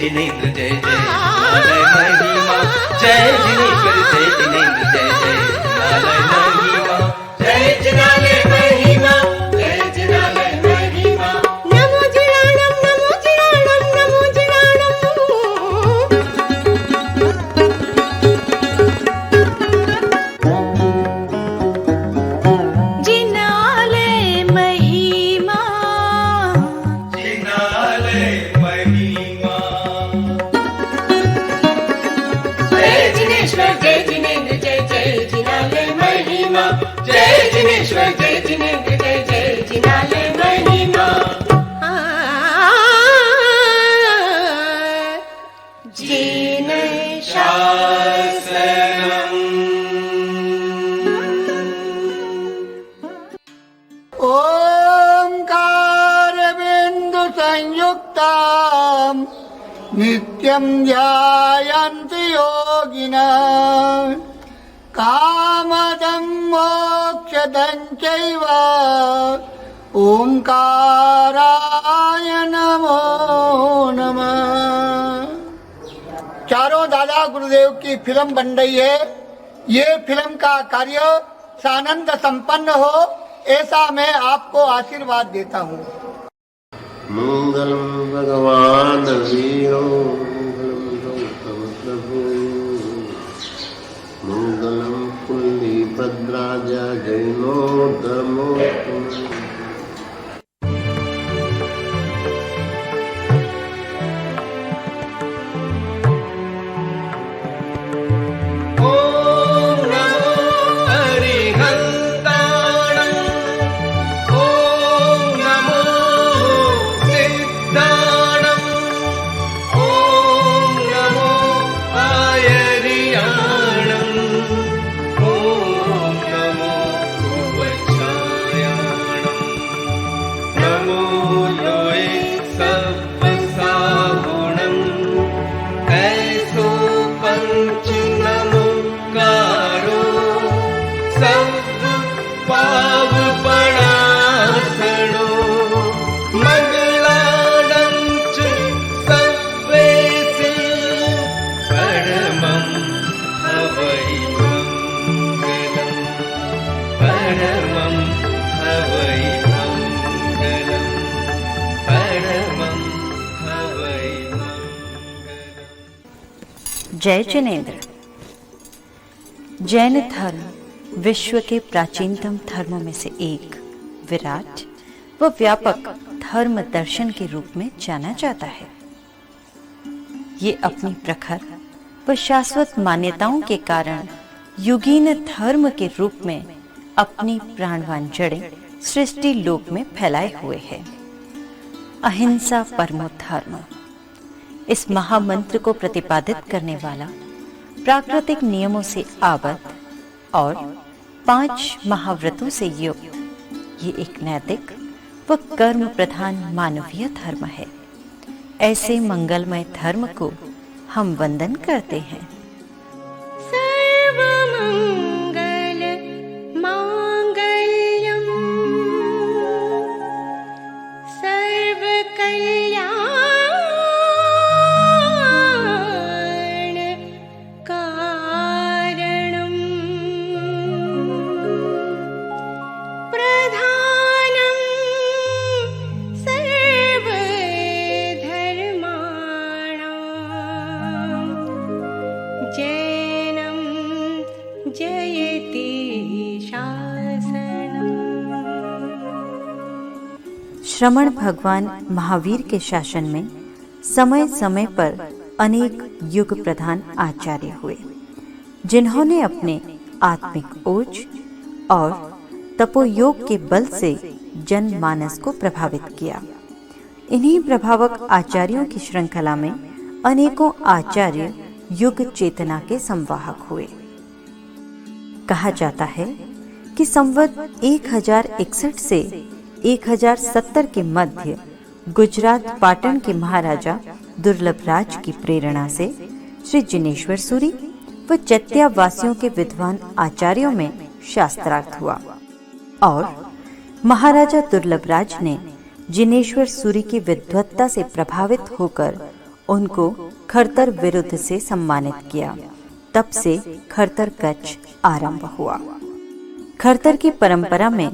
जिनेंद्र जय जय हिमालय महिमा, जय जिनेश्वर जय जिनेंद्र जय जय हिमालय महिमा, जय जिनालय महिमा, जय जिनालय महिमा। नमो जिनालम नमो जिनालम नमो जिनालम। जिनालय महिमा, जिनालय महिमा, जय जिनेश्वर जय जिनेंद्र जय जय जिनालय महिमा, जय जिनेश्वर जय जिनेंद्र जय जय जिनालय महिमा। जिन शासनम। ओंकार बिंदु संयुक्तां नित्यं ध्यायन्ति योगिनः कामदं मोक्षदं चैव ओंकाराय नमो नमः। चारों दादा गुरुदेव की फिल्म बन रही है। ये फिल्म का कार्य सानंद संपन्न हो, ऐसा मैं आपको आशीर्वाद देता हूँ। मंगलम भगवान वीरो मंगलम गौतम प्रभु मंगलम कुल्ली भद्राज जैनो धर्मो। ओम नमो हरिहंताणं, ओम नमो सिद्धाणं, ओम नमो आयर्याणं, ओम नमो उपच्छायाणं, नमो लोये सप्तसाहुणं, कैसो पंच नमोकारो सब पाव पणासणो, मंगलानंच सर्वेसु परमं हवै मंगलम्, परमं हवै मंगलम्, परमं हवै मंगलम्। जय जिनेंद्र। जैन धर्म विश्व के प्राचीनतम धर्मों में से एक विराट व व्यापक धर्म दर्शन के रूप में जाना जाता है। ये अपनी प्रखर व शाश्वत मान्यताओं के कारण युगीन धर्म के रूप में अपनी प्राणवान जड़ें सृष्टि लोक में फैलाए हुए है। अहिंसा परमो धर्म, इस महामंत्र को प्रतिपादित करने वाला प्राकृतिक नियमों से आबद्ध और 5 महाव्रतों से युक्त ये एक नैतिक व कर्म प्रधान मानवीय धर्म है। ऐसे मंगलमय धर्म को हम वंदन करते हैं। सर्वमंगल मांगल्यम सर्वकल्याण कारणम प्रधानम सर्वधर्माणां जैनं जयति शासनम्। श्रमण भगवान महावीर के शासन में समय समय पर अनेक युग प्रधान आचार्य हुए, जिन्होंने अपने आत्मिक ओज और तपोयोग के बल से जनमानस को प्रभावित किया। इन्हीं प्रभावक आचार्यों की श्रृंखला में अनेकों आचार्य युग चेतना के संवाहक हुए। कहा जाता है कि संवत 1061 से 1070 के मध्य गुजरात पाटन के महाराजा दुर्लभराज की प्रेरणा से श्री जिनेश्वर सूरी व चैत्या वासियों के विद्वान आचार्यों में शास्त्रार्थ हुआ और महाराजा दुर्लभराज ने जिनेश्वर सूरी की विद्वत्ता से प्रभावित होकर उनको खरतर विरुद्ध से सम्मानित किया। तब से खरतर कच्छ आरंभ हुआ। खरतर की परंपरा में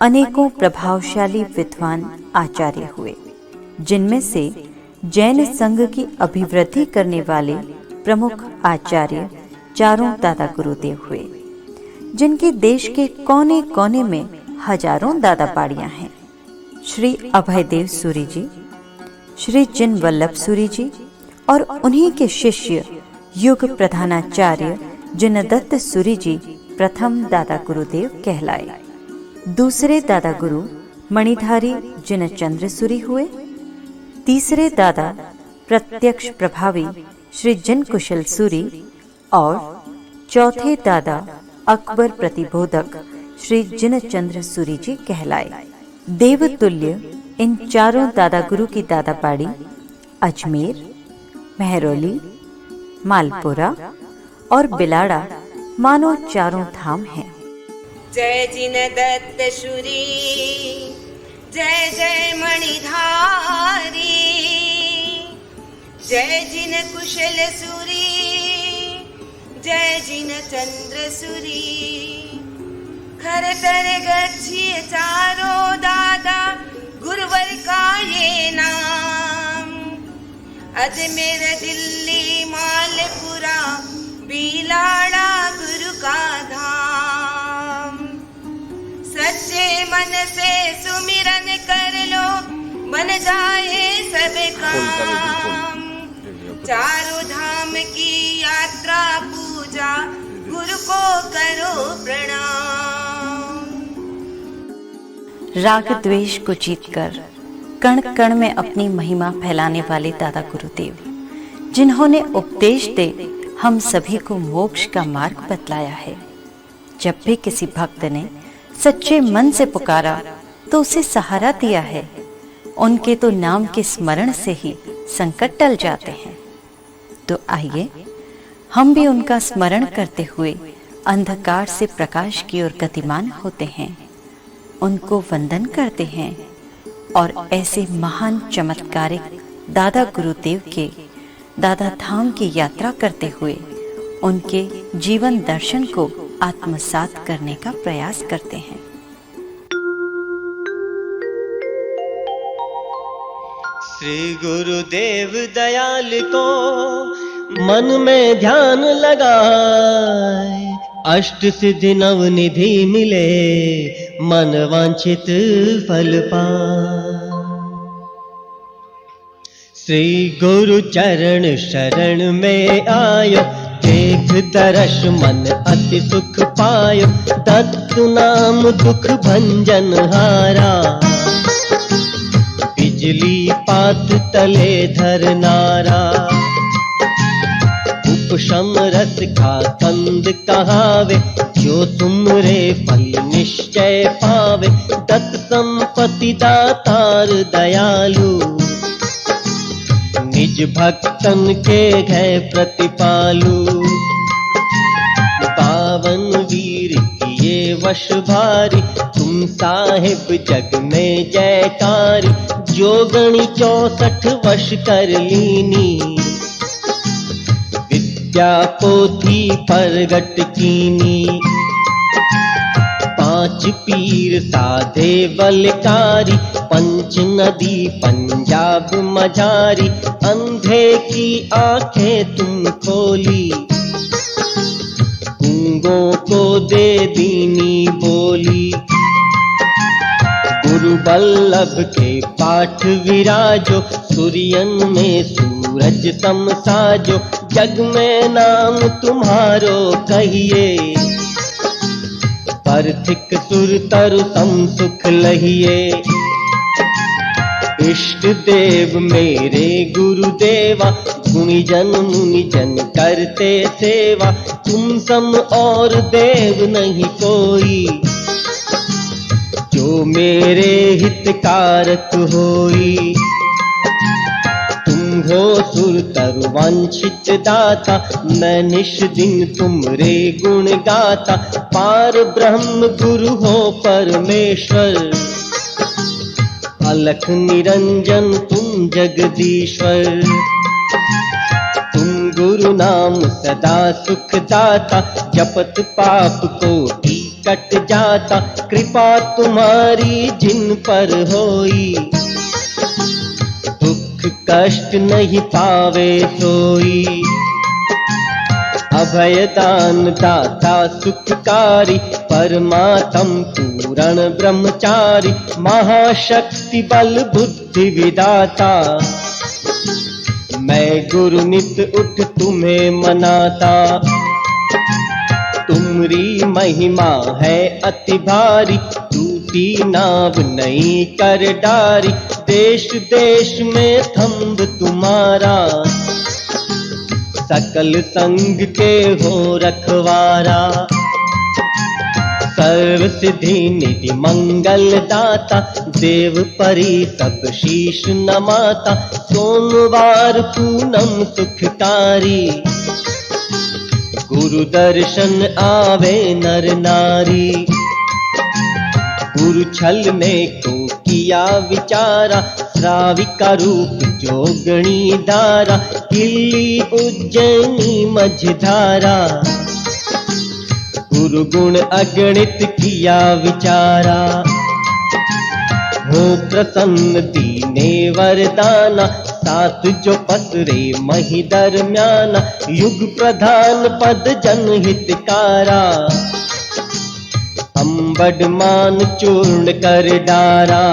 अनेकों प्रभावशाली विद्वान आचार्य हुए, जिनमें से जैन संघ की अभिवृद्धि करने वाले प्रमुख आचार्य चारों दादा गुरुदेव हुए, जिनके देश के कोने कोने में हजारों दादा पाड़ियां हैं। श्री अभयदेव सूरी जी, श्री जिन वल्लभ सूरी जी और उन्हीं के शिष्य युग प्रधानाचार्य जिनदत्त सूरी जी प्रथम दादा गुरुदेव कहलाए। दूसरे दादा गुरु मणिधारी जिनचंद्र सूरी हुए। तीसरे दादा प्रत्यक्ष प्रभावी श्री जिन कुशल सूरी और चौथे दादा अकबर प्रतिबोधक श्री जिनचंद्र सूरी जी कहलाए। देवतुल्य इन चारों दादा गुरु की दादा पाड़ी अजमेर, महरौली, मालपुरा और बिलाड़ा मानो चारों धाम हैं। जय जिनदत्त सूरी, जय जय मणिधारी, जय जिन कुशल सूरी, जय जिन चंद्र सूरी। खरतर गच्छिए चारों दादा गुरुवर का ये नाम। अजमेर, दिल्ली, मालपुरा, बिलाड़ा गुरु का धाम। सच्चे मन से सुमिरन कर लो, बन जाए सब काम। चारों धाम की यात्रा पूजा, गुरु को करो प्रणाम। राग द्वेष को जीतकर कण कण में अपनी महिमा फैलाने वाले दादा गुरुदेव, जिन्होंने उपदेश दे हम सभी को मोक्ष का मार्ग बतलाया है। जब भी किसी भक्त ने सच्चे मन से पुकारा तो उसे सहारा दिया है। उनके तो नाम के स्मरण से ही संकट टल जाते हैं। तो आइए हम भी उनका स्मरण करते हुए अंधकार से प्रकाश की ओर गतिमान होते हैं, उनको वंदन करते हैं और ऐसे महान चमत्कारिक दादा गुरुदेव के दादा धाम की यात्रा करते हुए उनके जीवन दर्शन को आत्मसात करने का प्रयास करते हैं। श्री गुरुदेव दयाल को मन में ध्यान लगाए, अष्ट सिद्धि नवनिधि मिले, मन वांछित फल पाए। श्री गुरु चरण शरण में आयो, देख दर्श मन अति सुख पायो। दत्त नाम दुख भंजन हारा, बिजली पात तले धर नारा। उपशम रस का कंद कहावे, जो तुमरे फल निश्चय पावे। दत्त संपत्ति दातार दयालु, निज भक्तन के घय प्रतिपालु। पावन वीर किए वश भारी, तुम साहिब जग में जयकारी। जो गणी 64 वश कर लीनी, विद्या पोथी प्रगट कीनी। 5 पीर साधे बलकारी, पंच नदी पंजाब मझारी। अंधे की आंखें तुम खोली, गूंगों को दे दीनी बोली। गुरु बल्लभ के पाठ विराजो, सूर्यन में सूरज सम साजो। जग में नाम तुम्हारो कहिए, पार्थिक सुर तरु सम सुख लहिए। इष्ट देव मेरे गुरुदेवा, गुणीजन मुनिजन करते सेवा। तुम सम और देव नहीं कोई, जो मेरे हितकारक होई। तुम हो सुर तरु वांछित दाता, मैं निश दिन तुमरे गुण गाता। पार ब्रह्म गुरु हो परमेश्वर, अलख निरंजन तुम जगदीश्वर। गुरु नाम सदा सुख दाता, जपत पाप कोटि कट जाता। कृपा तुम्हारी जिन पर होई, दुख कष्ट नहीं पावे सोई। अभय दान दाता सुखकारी, परमात्म पूर्ण ब्रह्मचारी। महाशक्ति बल बुद्धि विदाता, मैं गुरु नित उठ तुम्हें मनाता। तुमरी महिमा है अति भारी, टूटी नाव नहीं कर डारी। देश देश में थंब तुम्हारा, सकल संग के हो रखवारा। सर्व सिद्धि निधि मंगल दाता, देव परी सब शीश नमाता। सोमवार पूनम सुखकारी, गुरु दर्शन आवे नर नारी। गुरु छल ने को किया विचारा, श्राविका रूप जोगणी धारा। किल्ली उज्जैनी मझधारा, गुरु गुण अगणित किया विचारा। हो प्रसन्न दीने वरदाना, साथ जो पसरे मही दरम्याना। युग प्रधान पद जनहितकारा, अंबड मान चूर्ण कर डारा।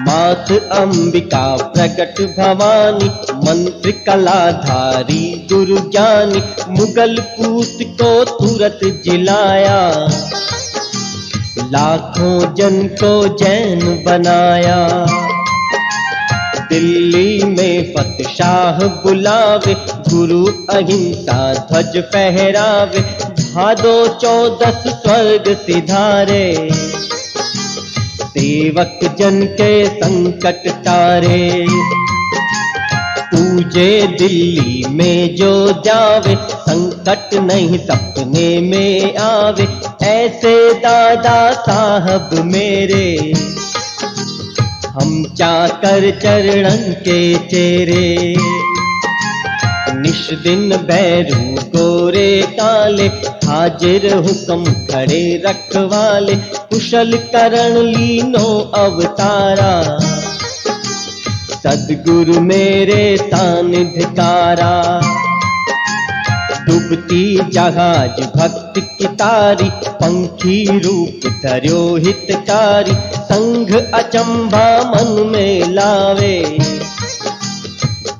मात अंबिका प्रकट भवानी, मंत्र कलाधारी गुरु ज्ञानी। मुगल पूत को तुरत जिलाया, लाखों जन को जैन बनाया। दिल्ली में फतशाह बुलावे, गुरु अहिंसा ध्वज फहरावे। भादो 14 स्वर्ग सिधारे, सेवक जन के संकट तारे। पूजे दिल्ली में जो जावे, संकट नहीं सपने में आवे। ऐसे दादा साहब मेरे, हम चाकर चरणन के चेरे। निश दिन बैरू गोरे काले, हाजिर हुक्म खड़े रखवाले। कुशल करण लीनो अवतारा, सद्गुरु मेरे सानिध्यकारा। डूबती जहाज भक्त की तारी, पंखी रूप धर्यो हितकारी। संघ अचंभा मन में लावे,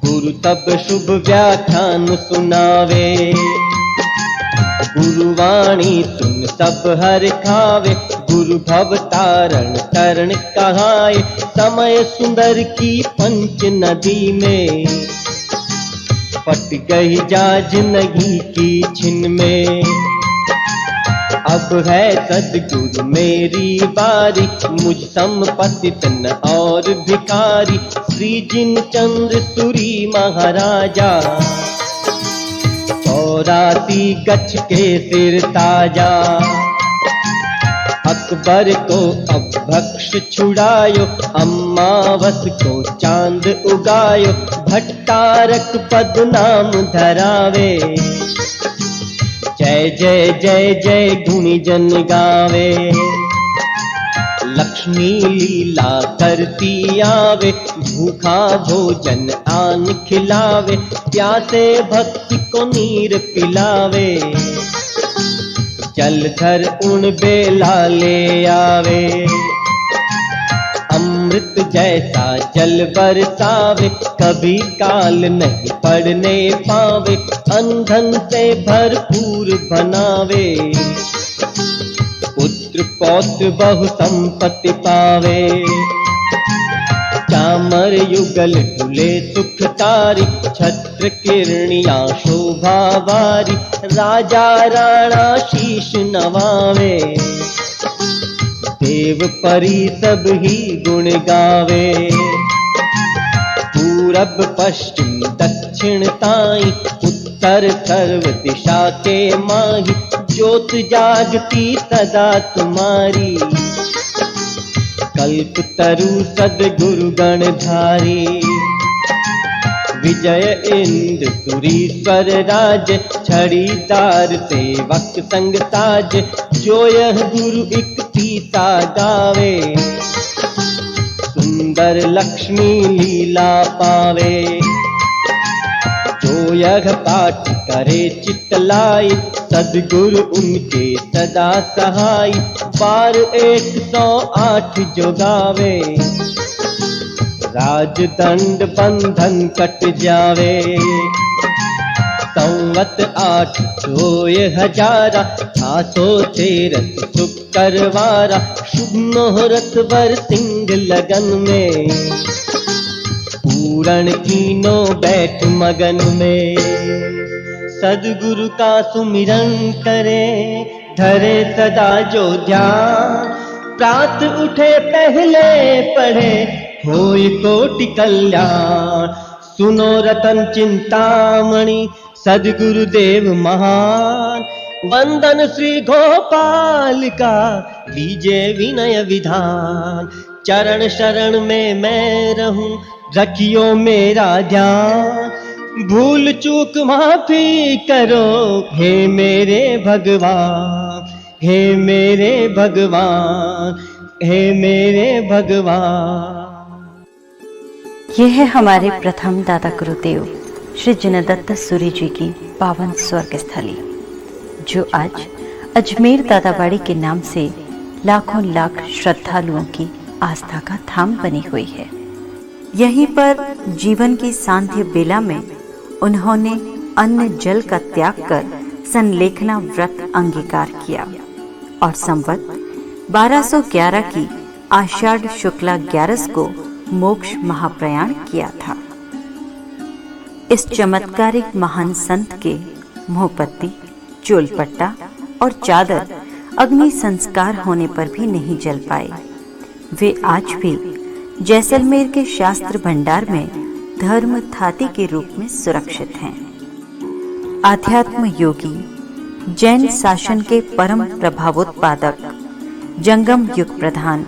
गुरु तब शुभ व्याख्यान सुनावे। गुरुवाणी सुन सब हर खावे, गुरु भव तारण तरण कहाए। समय सुंदर की पंच नदी में, पट गई जाज नहीं की छिन में। अब है सद्गुरु मेरी बारी, मुझ सम पतित न और भिखारी। श्री जिन चंद्र सूरी महाराजा, 84 गछ के सिर ताजा। अकबर को अब भक्ष छुड़ायो, अम्मावस को चांद उगायो। भट्टारक पद नाम धरावे, जय जय जय जय गुणी जन गावे। लक्ष्मी लीला करती आवे, भूखा भोजन आन खिलावे। प्यासे भक्त को नीर पिलावे, जलधर उन बेला ले आवे। अमृत जैसा जल बरसावे, कभी काल नहीं पड़ने पावे। अंधन से भरपूर बनावे, पुत्र पौत्र बहु संपत्ति पावे। चामर युगल ढुले सुखकारी, छत्र किरणिया शोभा वारी। राजा राणा शीश नवावे, देव परी सब ही गुण गावे। पूरब पश्चिम दक्षिण ताई, उत्तर सर्व दिशा के माही। ज्योत जागती सदा तुम्हारी, कल्प तरु सदगुरु गणधारी। विजय इंद्र सुरीश्वर राज, छड़ीदार सेवक संग साज, जो यह गुरु एक पीता गावे, सुंदर लक्ष्मी लीला पावे। जो यह पाठ करे चित्त लाई, सदगुरु उनके सदा सहाय, पार 108 जो गावे, राजदंड बंधन कट जावे। संवत 8 सोए हजारा, 813 शुक्रवारा, शुभ मुहूर्त वर सिंह लगन में, पूरण कीनो बैठ मगन में। सदगुरु का सुमिरन करे, धरे सदा जो ध्यान, प्रात उठे पहले पढ़े, होय कोटि कल्याण। सुनो रतन चिंतामणि, सदगुरुदेव महान, वंदन श्री गोपाल का, लीजे विनय विधान। चरण शरण में मैं रहूं, रखियो मेरा ध्यान, भूल चूक माफी करो, हे मेरे भगवान, हे मेरे भगवान, हे मेरे भगवान। यह है हमारे प्रथम दादा गुरुदेव श्री जिनदत्त सूरी जी की पावन स्वर्ग स्थली, जो आज अजमेर दादाबाड़ी के नाम से लाखों लाख श्रद्धालुओं की आस्था का धाम बनी हुई है। यहीं पर जीवन की सांध्य बेला में उन्होंने अन्न जल का त्याग कर संलेखना व्रत अंगीकार किया और संवत 1211 की आषाढ़ शुक्ला 11 को मोक्ष महाप्रयाण किया था। इस चमत्कारिक महान संत के मुंहपत्ती, चोलपट्टा और चादर अग्नि संस्कार होने पर भी नहीं जल पाए। वे आज भी जैसलमेर के शास्त्र भंडार में धर्म थाती के रूप में सुरक्षित हैं। आध्यात्म योगी, जैन शासन के परम प्रभावोत्पादक, जंगम युग प्रधान,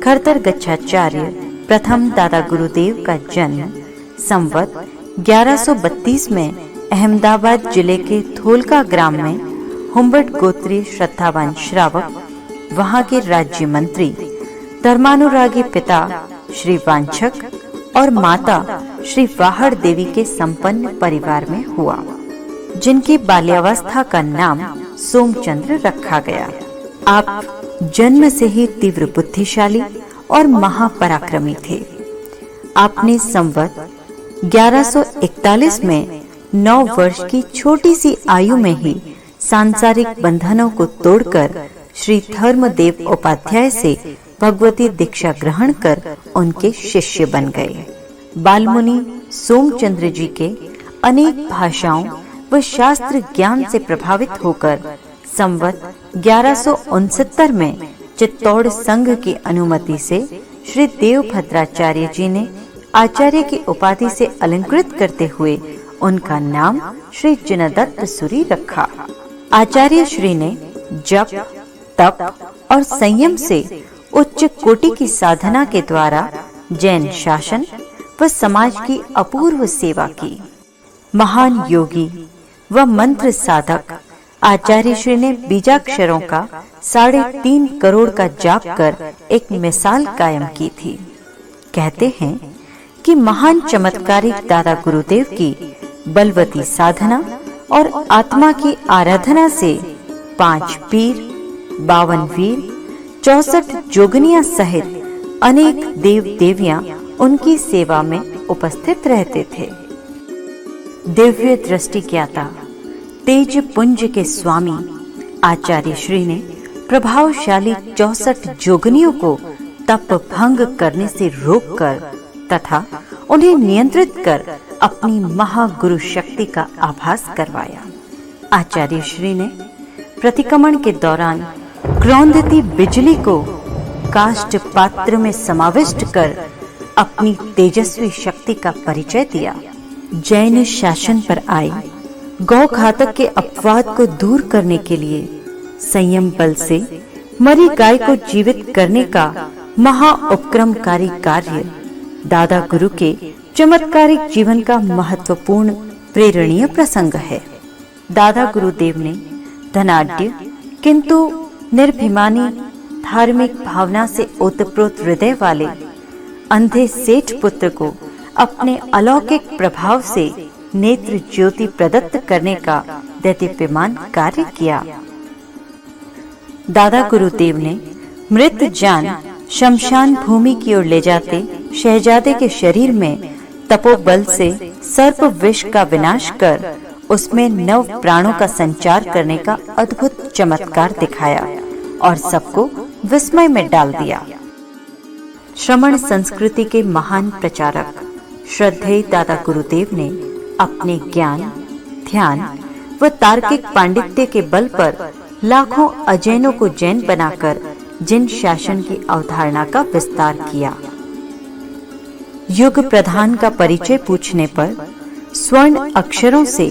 खरतर गच्छाचार्य प्रथम दादा गुरुदेव का जन्म संवत 1132 में अहमदाबाद जिले के धोलका ग्राम में हुम्बट गोत्रीय श्रद्धावान श्रावक, वहां के राज्य मंत्री, धर्मानुरागी पिता श्री वांछक और माता श्री वाहड़ देवी के संपन्न परिवार में हुआ, जिनकी बाल्यावस्था का नाम सोमचंद्र रखा गया। आप जन्म से ही तीव्र बुद्धिशाली और महापराक्रमी थे। आपने संवत 1141 में 9 वर्ष की छोटी सी आयु में ही सांसारिक बंधनों को तोड़कर श्री धर्मदेव उपाध्याय से भगवती दीक्षा ग्रहण कर उनके शिष्य बन गए। बालमुनि सोमचंद्र जी के अनेक भाषाओं व शास्त्र ज्ञान से प्रभावित होकर संवत 1169 में चित्तौड़ संघ की अनुमति से श्री देवभद्राचार्य जी ने आचार्य की उपाधि से अलंकृत करते हुए उनका नाम श्री जिनदत्त सूरी रखा। आचार्य श्री ने जप, तप और संयम से उच्च कोटि की साधना के द्वारा जैन शासन व समाज की अपूर्व सेवा की। महान योगी व मंत्र साधक आचार्य श्री ने बीजाक्षरों का 3.5 करोड़ का जाप कर एक मिसाल कायम की थी। कहते हैं कि महान चमत्कारिक दादा गुरुदेव की बलवती साधना और आत्मा की आराधना से 5 पीर, 52 वीर, 64 जोगनियां सहित अनेक देव देवियां उनकी सेवा में उपस्थित रहते थे। दिव्य दृष्टि ज्ञाता, तेज पुंज के स्वामी आचार्य श्री ने प्रभावशाली 64 जोगनियों को तप भंग करने से रोककर तथा उन्हें नियंत्रित कर अपनी महागुरु शक्ति का आभास करवाया। आचार्य श्री ने प्रतिक्रमण के दौरान क्रौंधती बिजली को काष्ठ पात्र में समाविष्ट कर अपनी तेजस्वी शक्ति का परिचय दिया। जैन शासन पर आए गौ घातक के अपवाद को दूर करने के लिए संयम बल से मरी गाय को जीवित करने का महा उपक्रमकारी कार्य दादा गुरु के चमत्कारिक जीवन का महत्वपूर्ण प्रेरणीय प्रसंग है। दादा गुरुदेव ने धनाढ्य किंतु निर्भिमानी, धार्मिक भावना से ओतप्रोत हृदय वाले अंधे सेठ पुत्र को अपने अलौकिक प्रभाव से नेत्र ज्योति प्रदत्त करने का दैदीप्यमान कार्य किया। दादा गुरुदेव ने मृत जान शमशान भूमि की ओर ले जाते शहजादे के शरीर में तपोबल से सर्प विष का विनाश कर उसमें नव प्राणों का संचार करने का अद्भुत चमत्कार दिखाया और सबको विस्मय में डाल दिया। श्रमण संस्कृति के महान प्रचारक श्रद्धेय दादा गुरुदेव ने अपने ज्ञान, ध्यान व तार्किक पांडित्य के बल पर लाखों अजैनों को जैन बनाकर जिन शासन की अवधारणा का विस्तार किया। युग प्रधान का परिचय पूछने पर स्वर्ण अक्षरों से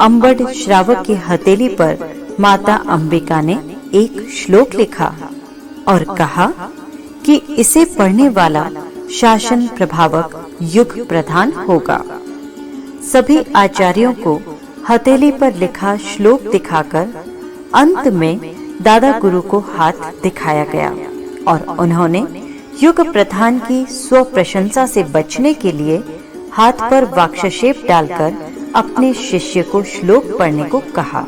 अंबड श्रावक की हथेली पर माता अंबिका ने एक श्लोक लिखा और कहा कि इसे पढ़ने वाला शासन प्रभावक युग प्रधान होगा। सभी आचार्यों को हथेली पर लिखा श्लोक दिखाकर अंत में दादा गुरु को हाथ दिखाया गया और उन्होंने युग प्रधान की स्व प्रशंसा से बचने के लिए हाथ पर वाक्षशेप डालकर अपने शिष्य को श्लोक पढ़ने को कहा।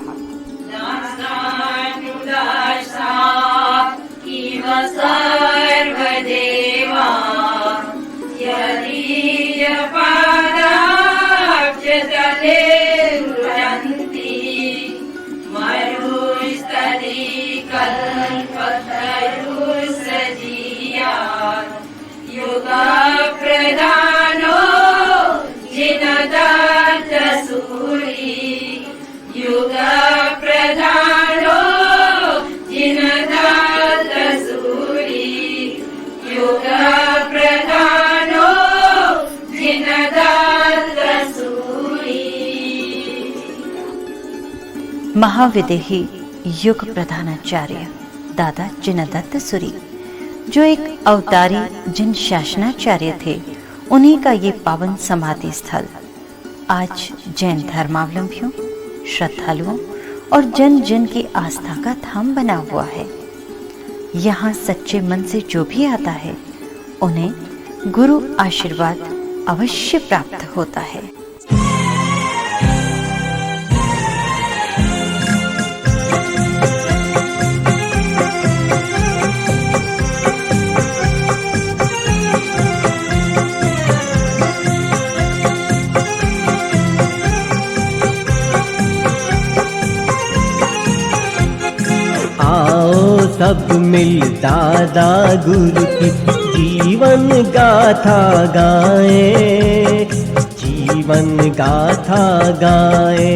प्रधानो जिन दत्त सूरी, युग प्रधानो जिन दत्त सूरी, युग प्रधानो जिन दत्त सूरी। महाविदेही युग प्रधानाचार्य दादा जिनदत्त सूरी, जो एक अवतारी जिन शासनाचार्य थे, उन्हीं का ये पावन समाधि स्थल आज जैन धर्मावलंबियों, श्रद्धालुओं और जन जन की आस्था का धाम बना हुआ है। यहाँ सच्चे मन से जो भी आता है उन्हें गुरु आशीर्वाद अवश्य प्राप्त होता है। सब मिल दादा गुरु की जीवन गाथा गाए, जीवन गाथा गाए।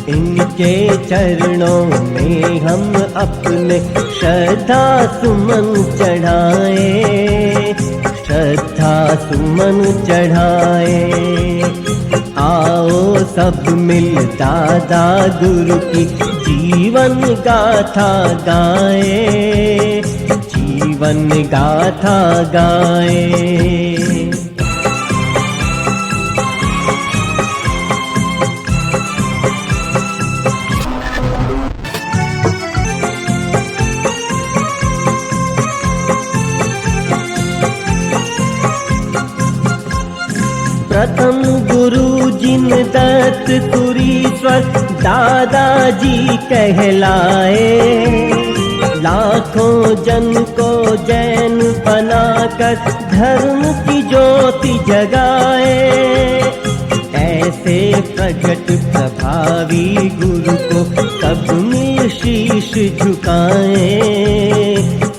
इनके चरणों में हम अपने श्रद्धा सुमन चढ़ाए, श्रद्धा सुमन चढ़ाए। आओ सब मिल दादा गुरु की जीवन गाथा गाए, जीवन गाथा गाए। प्रथम गुरु जिन दत्त सूरीश्वर दादाजी कहलाए, लाखों जन को जैन बनाकर धर्म की ज्योति जगाए। ऐसे प्रगट प्रभावी गुरु को सब मिल शीश झुकाए,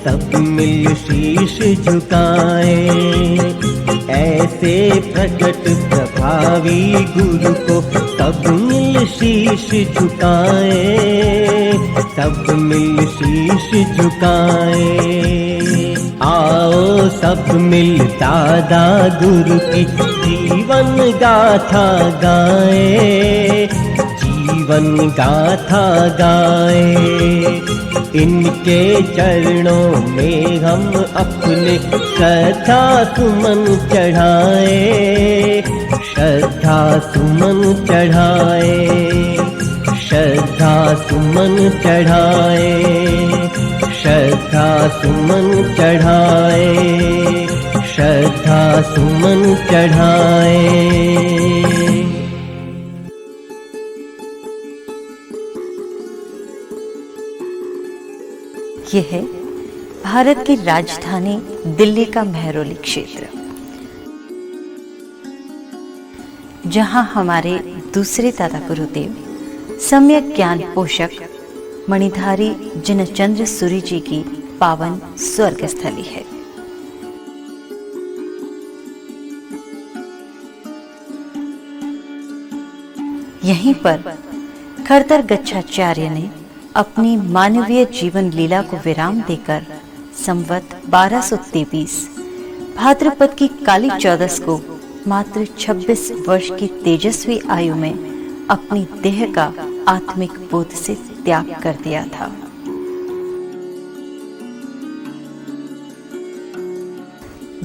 सब मिल शीश झुकाए। ऐसे प्रगट प्रभावी गुरु को सब मिल शीश झुकाए, सब मिल शीश झुकाए। आओ सब मिल दादा गुरु की जीवन गाथा गाए, जीवन गाथा गाए। इनके चरणों में हम अपने श्रद्धा सुमन चढ़ाए, श्रद्धा सुमन चढ़ाए, श्रद्धा सुमन चढ़ाए, श्रद्धा सुमन चढ़ाए, श्रद्धा सुमन चढ़ाए। यह है भारत की राजधानी दिल्ली का मेहरौली क्षेत्र, जहां हमारे दूसरे दादा गुरुदेव सम्यक ज्ञान पोषक मणिधारी जिनचंद्र सूरी जी की पावन स्वर्ग स्थली है। यहीं पर खरतर गच्छाचार्य ने अपनी मानवीय जीवन लीला को विराम देकर संवत 1223 भाद्रपद की काली चौदस को मात्र 26 वर्ष की तेजस्वी आयु में अपनी देह का आत्मिक बोध से त्याग कर दिया था।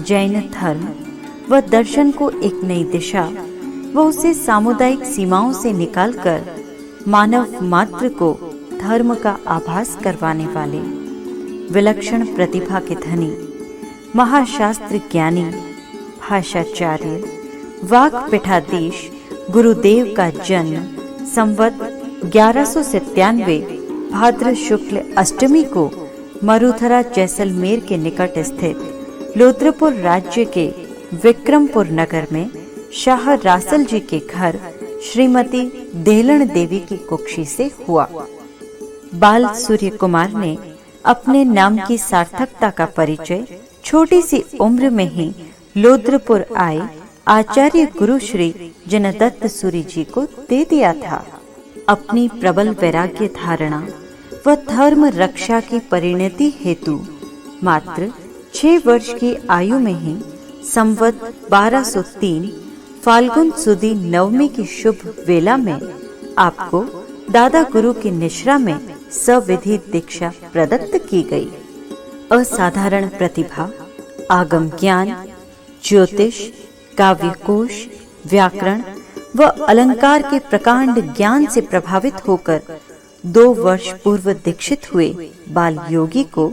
जैन धर्म व दर्शन को एक नई दिशा व उसे सामुदायिक सीमाओं से निकालकर मानव मात्र को धर्म का आभास करवाने वाले विलक्षण प्रतिभा के धनी महाशास्त्र ज्ञानी भाषाचार्य वाक पीठाधीश गुरुदेव का जन्म संवत 1197 भाद्र शुक्ल अष्टमी को मरुधरा जैसलमेर के निकट स्थित लोद्रपुर राज्य के विक्रमपुर नगर में शाह रासल जी के घर श्रीमती देहलण देवी की कुक्षी से हुआ। बाल सूर्य कुमार ने अपने नाम की सार्थकता का परिचय छोटी सी उम्र में ही लोद्रपुर आए आचार्य गुरु श्री जिनदत्त सूरी जी को दे दिया था। अपनी प्रबल वैराग्य धारणा व धर्म रक्षा की परिणति हेतु मात्र 6 वर्ष की आयु में ही संवत 1203 फाल्गुन सुदी नवमी की शुभ वेला में आपको दादा गुरु की निश्रा में सविधि दीक्षा प्रदत्त की गई। असाधारण प्रतिभा, आगम ज्ञान, ज्योतिष, काव्यकोश, व्याकरण व अलंकार के प्रकांड ज्ञान से प्रभावित होकर 2 वर्ष पूर्व दीक्षित हुए बाल योगी को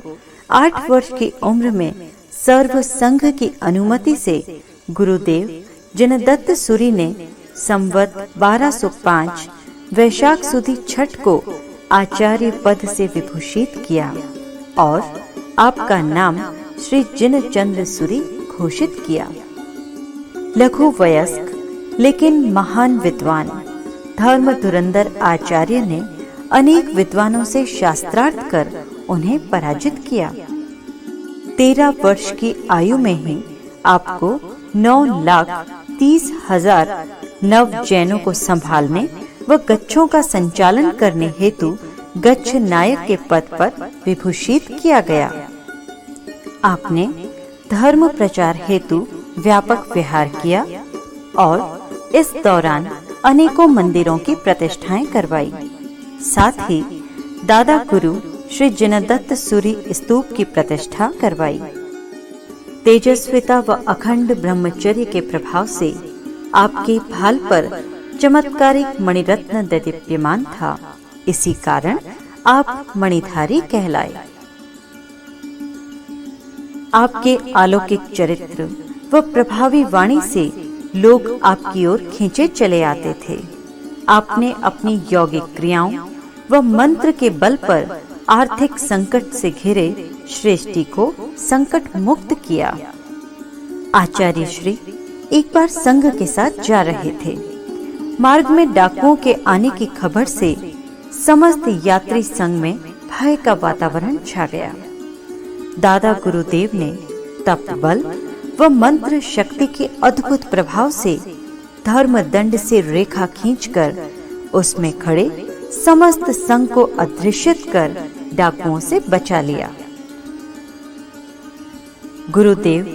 8 वर्ष की उम्र में सर्व संघ की अनुमति से गुरुदेव जिनदत्त सूरी ने संवत 1205 वैशाख सुदी छठ को आचार्य पद से विभूषित किया और आपका नाम श्री जिनचंद्र सूरी घोषित किया। लघु वयस्क लेकिन महान विद्वान धर्म धुरंधर आचार्य ने अनेक विद्वानों से शास्त्रार्थ कर उन्हें पराजित किया। 13 वर्ष की आयु में ही आपको 9,30,000 नव जैनों को संभालने व गच्छों का संचालन करने हेतु गच्छ नायक के पद पर विभूषित किया गया। आपने धर्म प्रचार हेतु व्यापक विहार किया और इस दौरान अनेकों मंदिरों की प्रतिष्ठाएं करवाई। साथ ही दादा गुरु श्री जिनदत्त सूरी स्तूप की प्रतिष्ठा करवाई। तेजस्विता व अखंड ब्रह्मचर्य के प्रभाव से आपके भाल पर चमत्कारिक मणिरत्न दैदीप्यमान था। इसी कारण आप मणिधारी कहलाए। आपके अलौकिक चरित्र व प्रभावी वाणी से लोग आपकी ओर खींचे चले आते थे। आपने अपनी यौगिक क्रियाओं व मंत्र के बल पर आर्थिक संकट से घिरे श्रेष्ठी को संकट मुक्त किया। आचार्य श्री एक बार संघ के साथ जा रहे थे। मार्ग में डाकुओं के आने की खबर से समस्त यात्री संघ में भय का वातावरण छा गया। दादा गुरुदेव ने तप बल व मंत्र शक्ति के अद्भुत प्रभाव से धर्म दंड से रेखा खींचकर उसमें खड़े समस्त संघ को अदृश्यत कर डाकुओं से बचा लिया। गुरुदेव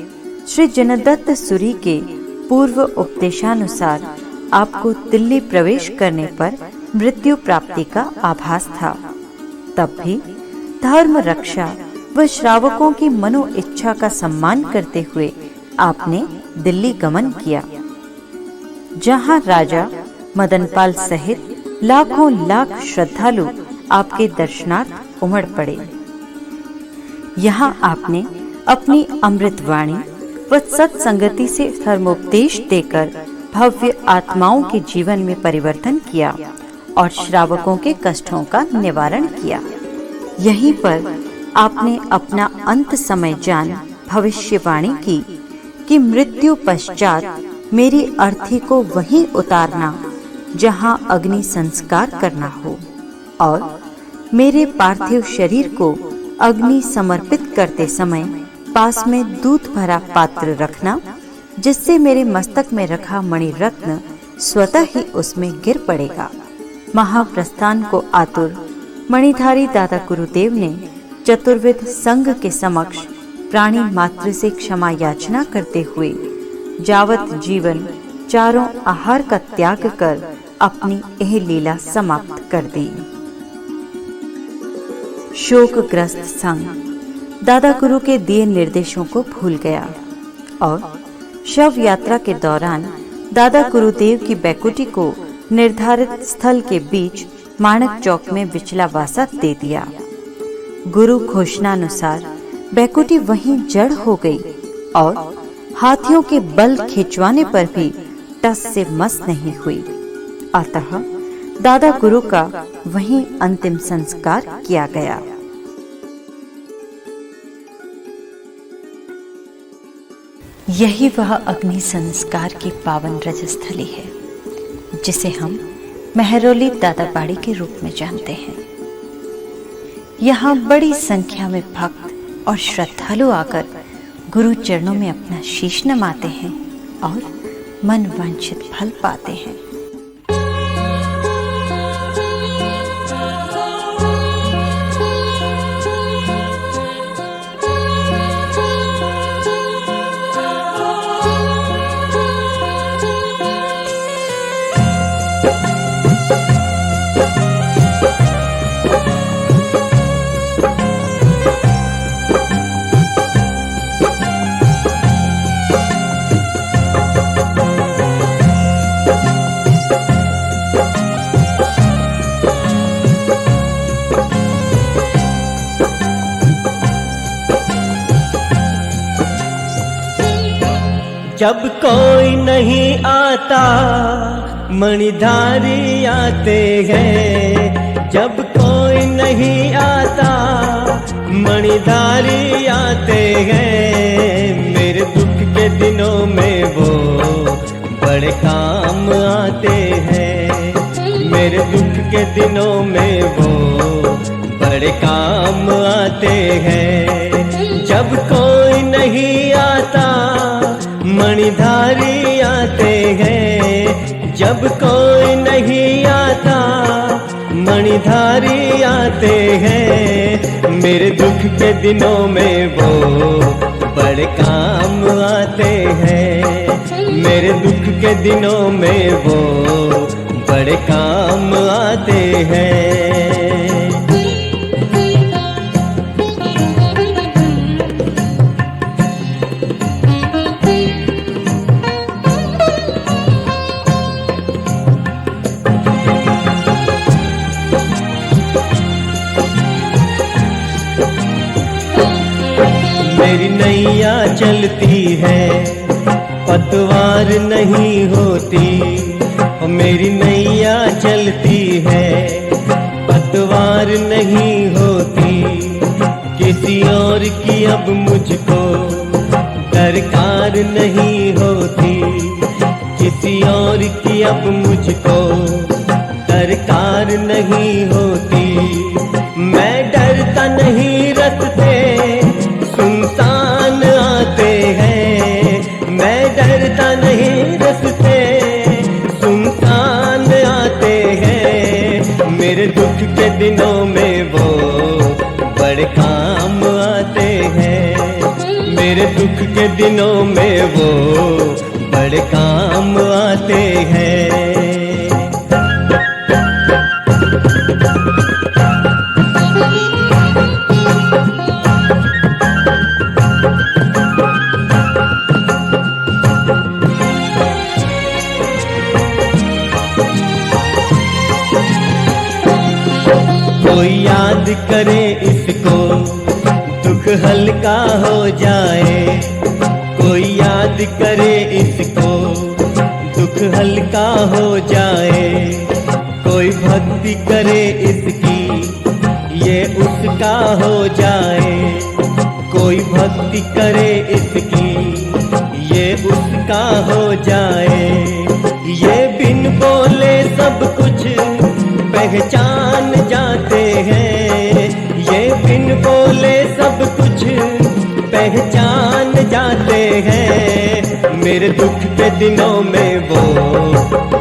श्री जिनदत्त सूरी के पूर्व उपदेशानुसार आपको दिल्ली प्रवेश करने पर मृत्यु प्राप्ति का आभास था। तब भी धर्म रक्षा व श्रावकों की मनो इच्छा का सम्मान करते हुए आपने दिल्ली गमन किया, जहां राजा मदनपाल सहित लाखों लाख श्रद्धालु आपके दर्शनार्थ उमड़ पड़े। यहाँ आपने अपनी अमृतवाणी व सत्संगति से धर्मोपदेश देकर भव्य आत्माओं के जीवन में परिवर्तन किया और श्रावकों के कष्टों का निवारण किया। यहीं पर आपने अपना अंत समय जान भविष्यवाणी की कि मृत्यु पश्चात मेरी अर्थी को वहीं उतारना जहां अग्नि संस्कार करना हो और मेरे पार्थिव शरीर को अग्नि समर्पित करते समय पास में दूध भरा पात्र रखना, जिससे मेरे मस्तक में रखा मणिरत्न स्वतः ही उसमें गिर पड़ेगा। महाप्रस्थान को आतुर मणिधारी दादा गुरुदेव ने चतुर्विध संघ के समक्ष प्राणी मात्र से क्षमा याचना करते हुए जावत जीवन चारों आहार का त्याग कर अपनी यह लीला समाप्त कर दी। शोकग्रस्त संघ दादा गुरु के दिए निर्देशों को भूल गया और शव यात्रा के दौरान दादा गुरुदेव की बैकुटी को निर्धारित स्थल के बीच माणक चौक में विचलावासा दे दिया। गुरु घोषणानुसार बैकुटी वहीं जड़ हो गई और हाथियों के बल खिंचवाने पर भी टस से मस नहीं हुई। अतः दादा गुरु का वहीं अंतिम संस्कार किया गया। यही वह अग्नि संस्कार की पावन रजस्थली है जिसे हम मेहरौली दादाबाड़ी के रूप में जानते हैं। यहाँ बड़ी संख्या में भक्त और श्रद्धालु आकर गुरु चरणों में अपना शीश नमाते हैं और मन वांछित फल पाते हैं। जब कोई नहीं आता मणिधारी आते हैं, जब कोई नहीं आता मणिधारी आते हैं। मेरे दुख के दिनों में वो बड़े काम आते हैं, मेरे दुख के दिनों में वो बड़े काम आते हैं। जब कोई नहीं आता मणिधारी आते हैं, जब कोई नहीं आता मणिधारी आते हैं। मेरे दुख के दिनों में वो बड़े काम आते हैं, मेरे दुख के दिनों में वो बड़े काम आते हैं। मेरी नैया चलती है पतवार नहीं होती, मेरी नैया चलती है पतवार नहीं होती। किसी और की अब मुझको दरकार नहीं होती, किसी और की अब मुझको दरकार नहीं होती। मैं डरता नहीं रखते सुनसान आते हैं, मैं डरता नहीं रखते सुनसान आते हैं। मेरे दुख के दिनों में वो बड़े काम आते हैं, मेरे दुख के दिनों में वो बड़े काम आते हैं। याद करे इसको दुख हल्का हो जाए, कोई याद करे इसको दुख हल्का हो जाए, कोई भक्ति करे इसकी ये उसका हो जाए, कोई भक्ति करे इसकी ये उसका हो जाए। ये बिन बोले सब कुछ पहचान जाते हैं, ये बिन बोले सब कुछ पहचान जाते हैं। मेरे दुख के दिनों में वो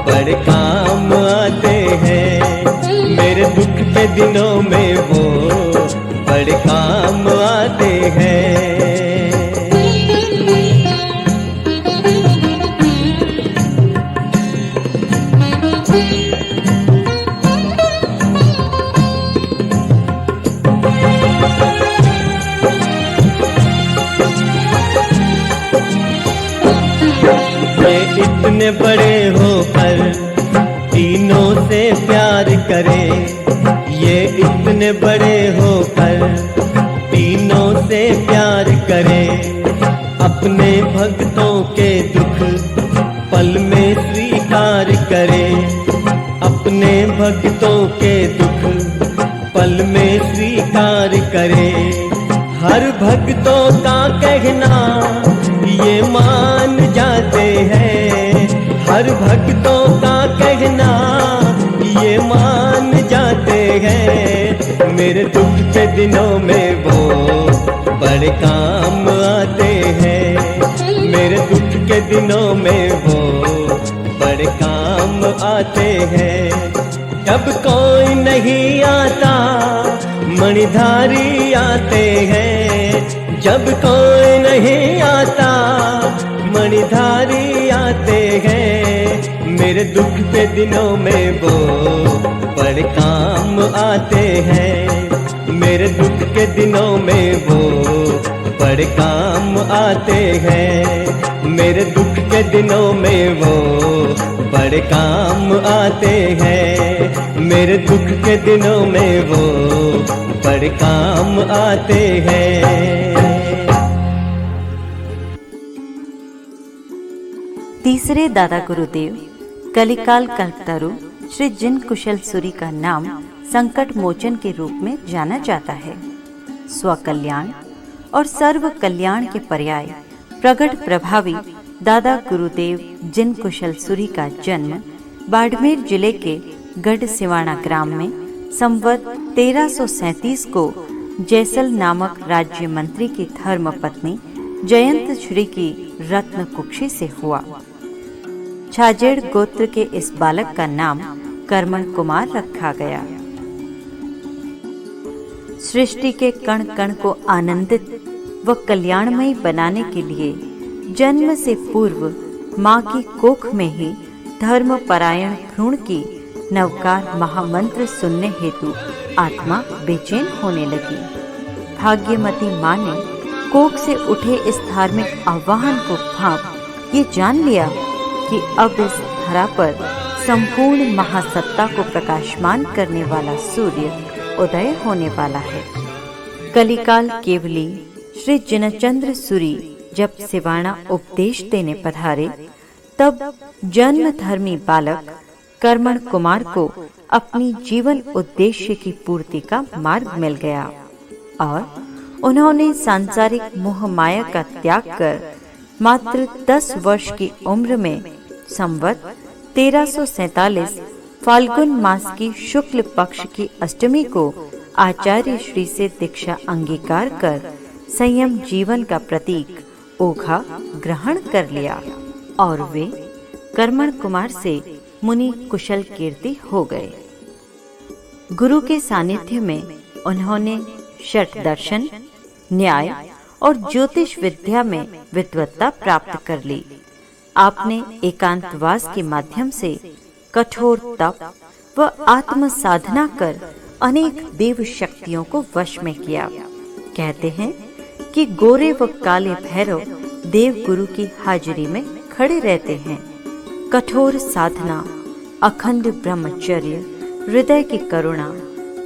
बड़े काम आते हैं, मेरे दुख के दिनों में वो बड़े काम आते हैं। इतने बड़े होकर तीनों से प्यार करे, ये इतने बड़े होकर तीनों से प्यार करे, अपने भक्तों के दुख पल में स्वीकार करे, अपने भक्तों के दुख पल में स्वीकार करे। हर भक्तों का कहना ये मान जाते हैं, हर भक्तों का कहना ये मान जाते हैं। मेरे दुख के दिनों में वो बड़े काम आते हैं, मेरे दुख के दिनों में वो बड़े काम आते हैं। जब कोई नहीं आता मणिधारी आते हैं, जब कोई नहीं आता मणिधारी आते हैं। मेरे दुख के दिनों में वो बड़े काम आते हैं, मेरे दुख के दिनों में वो बड़े काम आते हैं, मेरे दुख के दिनों में वो बड़े काम आते हैं, मेरे दुख के दिनों में वो बड़े काम आते हैं। तीसरे दादा गुरुदेव कलिकाल कल्पतरु श्री जिन कुशल सूरी का नाम संकट मोचन के रूप में जाना जाता है। स्वकल्याण और सर्व कल्याण के पर्याय प्रगट प्रभावी दादा गुरुदेव जिन कुशल सूरी का जन्म बाड़मेर जिले के गढ़ सिवाना ग्राम में संवत 1337 को जैसल नामक राज्य मंत्री की धर्म पत्नी जयंत श्री की रत्न कुक्षी से हुआ। छाजेड़ गोत्र के इस बालक का नाम कर्मण कुमार रखा गया। सृष्टि के कण कण को आनंदित व कल्याणमयी बनाने के लिए जन्म से पूर्व माँ की कोख में ही धर्म परायण भ्रूण की नवकार महामंत्र सुनने हेतु आत्मा बेचैन होने लगी। भाग्यमती माँ ने कोख से उठे इस धार्मिक आह्वान को भांप ये जान लिया कि अब इस धरा पर संपूर्ण महासत्ता को प्रकाशमान करने वाला सूर्य उदय होने वाला है। कलिकाल केवली श्री जिनचंद्र सूरी जब सिवाना उपदेश देने पधारे, तब जन्म धर्मी बालक कर्मण कुमार को अपनी जीवन उद्देश्य की पूर्ति का मार्ग मिल गया और उन्होंने सांसारिक मोह माया का त्याग कर मात्र 10 वर्ष की उम्र में संवत 1347 फाल्गुन मास की शुक्ल पक्ष की अष्टमी को आचार्य श्री से दीक्षा अंगीकार कर संयम जीवन का प्रतीक ओघा ग्रहण कर लिया और वे कर्मण कुमार से मुनि कुशल कीर्ति हो गए। गुरु के सानिध्य में उन्होंने षट दर्शन, न्याय और ज्योतिष विद्या में विद्वत्ता प्राप्त कर ली। आपने एकांतवास के माध्यम से कठोर तप व आत्म साधना कर अनेक देव शक्तियों को वश में किया। कहते हैं कि गोरे व काले भैरव देव गुरु की हाजिरी में खड़े रहते हैं। कठोर साधना, अखंड ब्रह्मचर्य, हृदय की करुणा,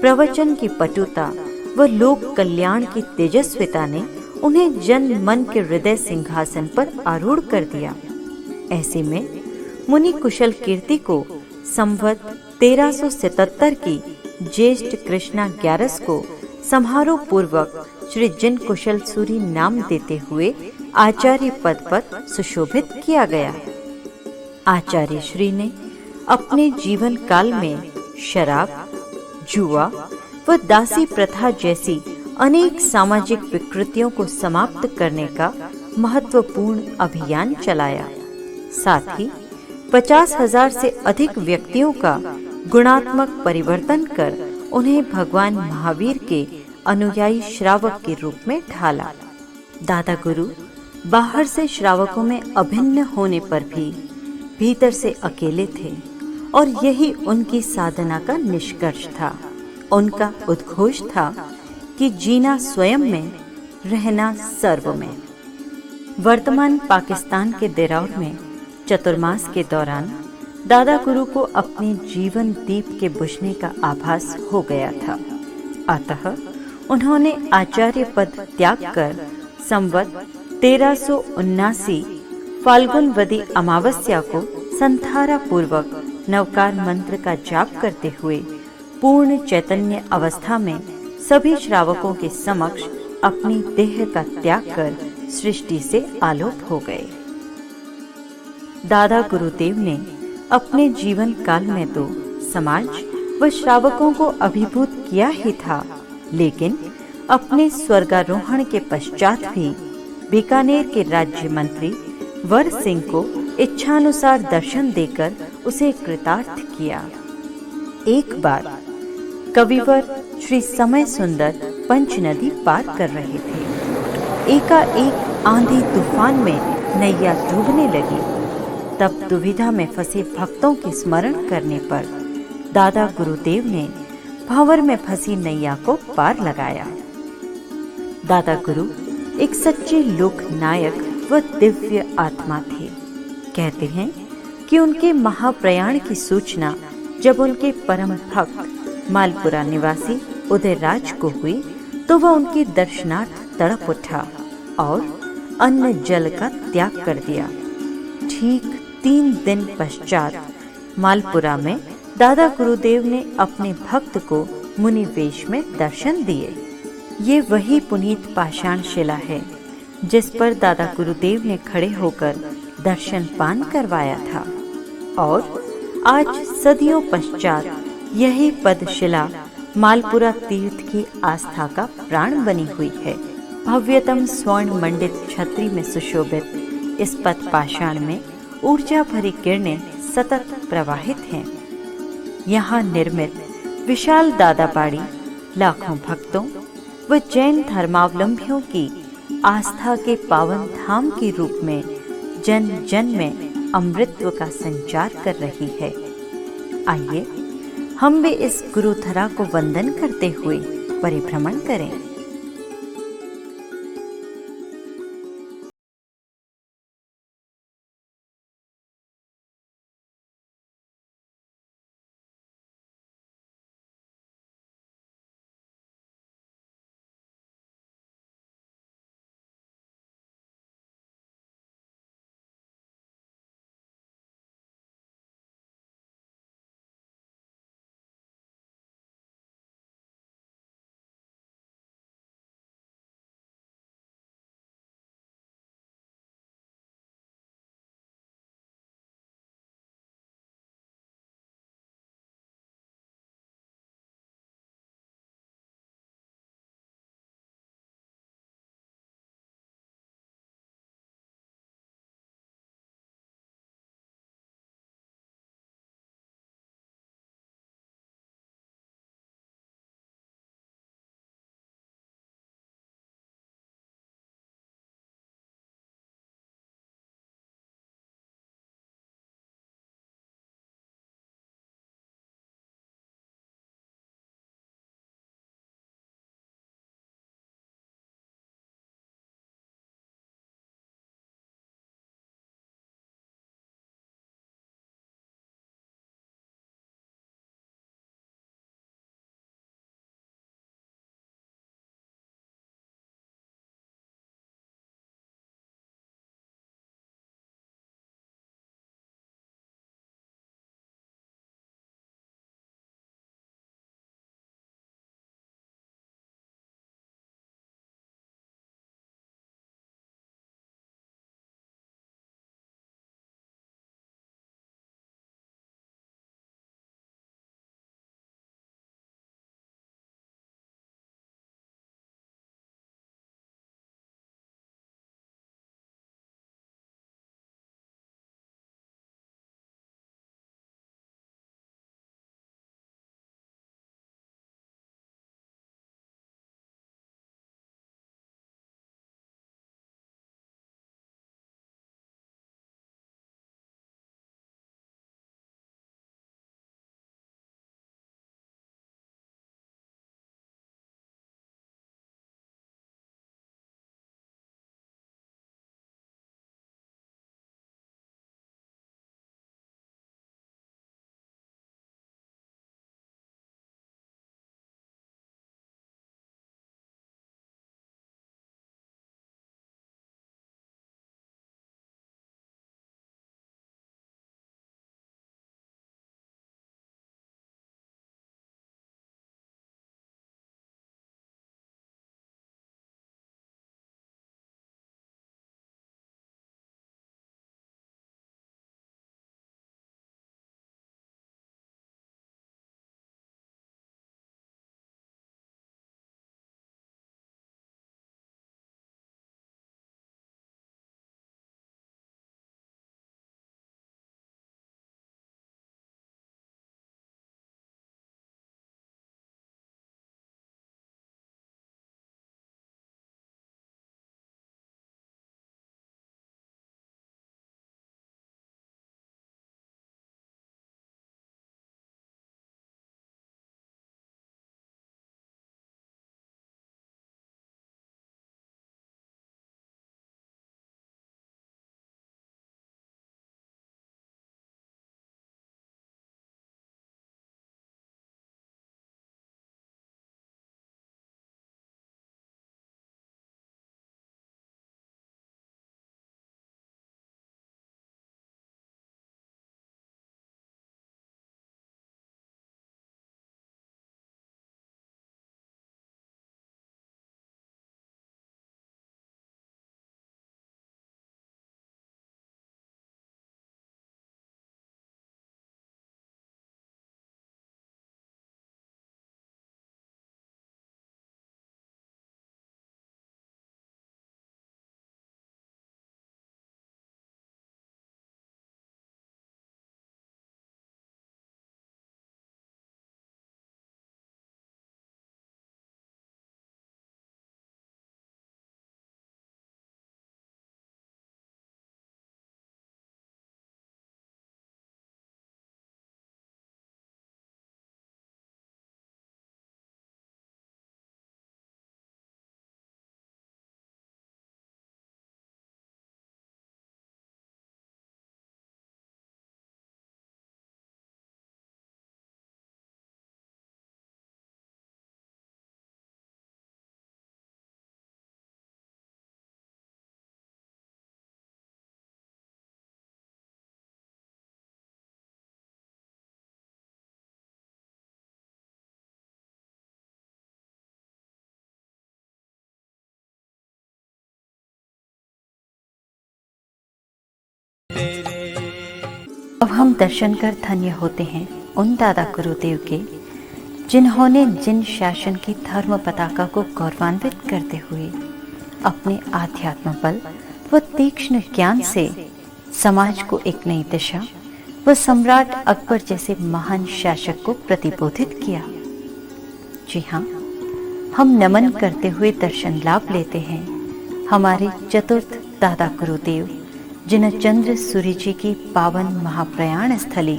प्रवचन की पटुता व लोक कल्याण की तेजस्विता ने उन्हें जन मन के हृदय सिंहासन पर आरूढ़ कर दिया। ऐसे में मुनि कुशल कीर्ति को संवत 1377 की ज्येष्ठ कृष्णा 11 को समारोह पूर्वक श्री जिन कुशल सूरी नाम देते हुए आचार्य पद पर सुशोभित किया गया। आचार्य श्री ने अपने जीवन काल में शराब, जुआ व दासी प्रथा जैसी अनेक सामाजिक विकृतियों को समाप्त करने का महत्वपूर्ण अभियान चलाया। साथ ही 50,000 से अधिक व्यक्तियों का गुणात्मक परिवर्तन कर उन्हें भगवान महावीर के अनुयायी श्रावक के रूप में ढाला। दादा गुरु बाहर से श्रावकों में अभिन्न होने पर भी भीतर से अकेले थे और यही उनकी साधना का निष्कर्ष था। उनका उद्घोष था कि जीना स्वयं में, रहना सर्व में। वर्तमान पाकिस्तान के देरौर में चतुर्मास के दौरान दादा गुरु को अपने जीवन दीप के बुझने का आभास हो गया था। अतः उन्होंने आचार्य पद त्याग कर संवत 1379 फाल्गुनवदी अमावस्या को संथारा पूर्वक नवकार मंत्र का जाप करते हुए पूर्ण चैतन्य अवस्था में सभी श्रावकों के समक्ष अपनी देह का त्याग कर सृष्टि से आलोक हो गए। दादा गुरुदेव ने अपने जीवन काल में तो समाज व श्रावकों को अभिभूत किया ही था, लेकिन अपने स्वर्गारोहण के पश्चात भी बीकानेर के राज्य मंत्री वर सिंह को इच्छानुसार दर्शन देकर उसे कृतार्थ किया। एक बार कविवर श्री समय सुंदर पंच नदी पार कर रहे थे। एकाएक आंधी तूफान में नैया डूबने लगी। तब दुविधा में फंसे भक्तों के स्मरण करने पर दादा गुरुदेव ने भंवर में फंसी नैया को पार लगाया। दादा गुरु एक सच्चे लोक नायक व दिव्य आत्मा थे। कहते हैं कि उनके महाप्रयाण की सूचना जब उनके परम भक्त मालपुरा निवासी उदयराज को हुई तो वह उनके दर्शनार्थ तड़प उठा और अन्न जल का त्याग कर दिया। ठीक 3 दिन पश्चात मालपुरा में दादा गुरुदेव ने अपने भक्त को मुनि वेश में दर्शन दिए। ये वही पुनीत पाषाण शिला है जिस पर दादा गुरुदेव ने खड़े होकर दर्शन पान करवाया था और आज सदियों पश्चात यही पदशिला मालपुरा तीर्थ की आस्था का प्राण बनी हुई है। भव्यतम स्वर्ण मंडित छतरी में सुशोभित इस पद पाषाण में ऊर्जा भरी किरणें सतत प्रवाहित हैं। यहाँ निर्मित विशाल दादाबाड़ी लाखों भक्तों व जैन धर्मावलंबियों की आस्था के पावन धाम के रूप में जन जन में अमृतत्व का संचार कर रही है। आइए हम भी इस गुरुधरा को वंदन करते हुए परिभ्रमण करें। हम दर्शन कर धन्य होते हैं उन दादा गुरुदेव के जिन्होंने जिन शासन की धर्म पताका को गौरवान्वित करते हुए अपने आध्यात्म बल व तीक्ष्ण ज्ञान से समाज को एक नई दिशा व सम्राट अकबर जैसे महान शासक को प्रतिबोधित किया। जी हाँ, हम नमन करते हुए दर्शन लाभ लेते हैं हमारे चतुर्थ दादा गुरुदेव जिनचंद्र सूरी जी की पावन महाप्रयाण स्थली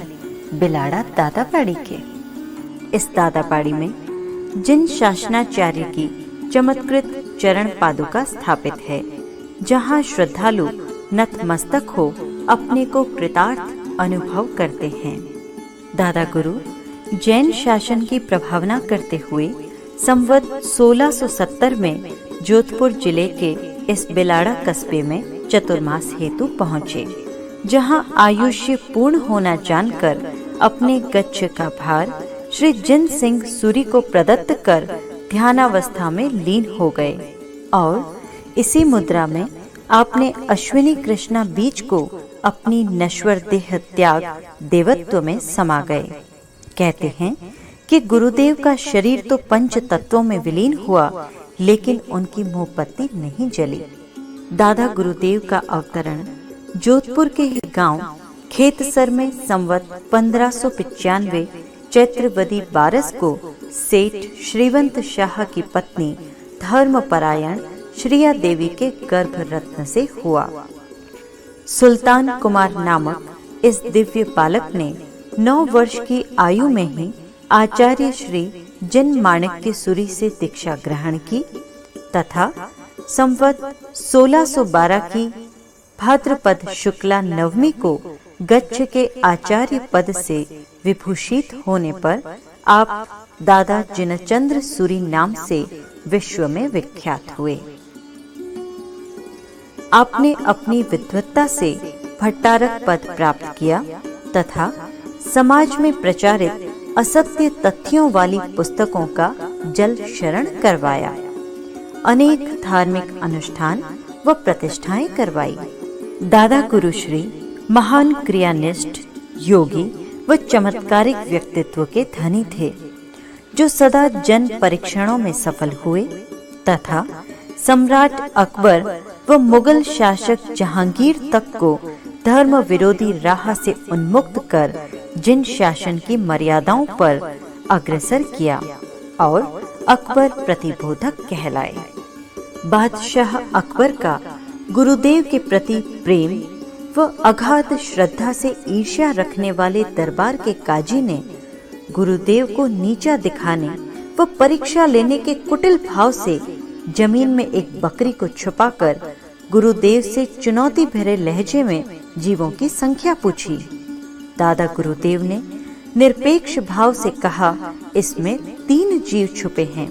बिलाड़ा दादापाड़ी के। इस दादापाड़ी में जिन शासनाचार्य की चमत्कृत चरण पादुका स्थापित है, जहाँ श्रद्धालु नतमस्तक हो अपने को कृतार्थ अनुभव करते हैं। दादा गुरु जैन शासन की प्रभावना करते हुए संवत 1670 में जोधपुर जिले के इस बिलाड़ा कस्बे में चतुर्मास हेतु पहुँचे, जहाँ आयुष्य पूर्ण होना जानकर अपने गच्छ का भार श्री जिन सिंह सूरी को प्रदत्त कर ध्यानावस्था में लीन हो गए और इसी मुद्रा में आपने अश्विनी कृष्णा बीज को अपनी नश्वर देह त्याग देवत्व में समा गए। कहते हैं कि गुरुदेव का शरीर तो पंच तत्वों में विलीन हुआ, लेकिन उनकी मोमबत्ती नहीं जली। दादा गुरुदेव का अवतरण जोधपुर के ही गांव खेतसर में संवत 1595 चैत्रवदी 12 को सेठ श्रीवंत शाह की पत्नी धर्मपरायण श्रिया देवी के गर्भ रत्न से हुआ। सुल्तान कुमार नामक इस दिव्य बालक ने 9 वर्ष की आयु में ही आचार्य श्री जिन माणिक्य सूरी से दीक्षा ग्रहण की तथा संवत 1612 की भाद्रपद शुक्ला नवमी को गच्छ के आचार्य पद से विभूषित होने पर आप दादा जिनचंद्र सूरी नाम से विश्व में विख्यात हुए। आपने अपनी विद्वत्ता से भट्टारक पद प्राप्त किया तथा समाज में प्रचारित असत्य तथ्यों वाली पुस्तकों का जल शरण करवाया। अनेक धार्मिक अनुष्ठान व प्रतिष्ठाएं करवाई। दादा गुरु श्री महान क्रियानिष्ठ योगी व चमत्कारिक व्यक्तित्व के धनी थे, जो सदा जन परीक्षणों में सफल हुए तथा सम्राट अकबर व मुगल शासक जहांगीर तक को धर्म विरोधी राह से उन्मुक्त कर जिन शासन की मर्यादाओं पर अग्रसर किया और अकबर प्रतिबोधक कहलाए। बादशाह अकबर का गुरुदेव के प्रति प्रेम व अगाध श्रद्धा से ईर्ष्या रखने वाले दरबार के काजी ने गुरुदेव को नीचा दिखाने व परीक्षा लेने के कुटिल भाव से जमीन में एक बकरी को छुपाकर गुरुदेव से चुनौती भरे लहजे में जीवों की संख्या पूछी। दादा गुरुदेव ने निरपेक्ष भाव से कहा, इसमें 3 जीव छुपे हैं।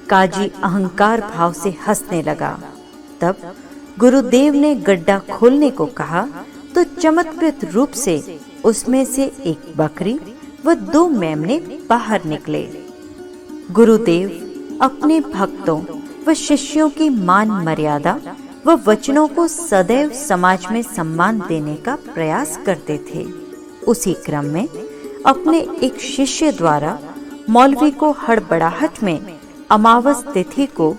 काजी अहंकार भाव से हंसने लगा। तब गुरुदेव ने गड्ढा खोलने को कहा तो चमत्कृत रूप से उसमें से एक बकरी व 2 मेमने बाहर निकले। गुरुदेव अपने भक्तों व शिष्यों की मान मर्यादा व वचनों को सदैव समाज में सम्मान देने का प्रयास करते थे। उसी क्रम में अपने एक शिष्य द्वारा मौलवी को हड़बड़ाहट में अमावस तिथि को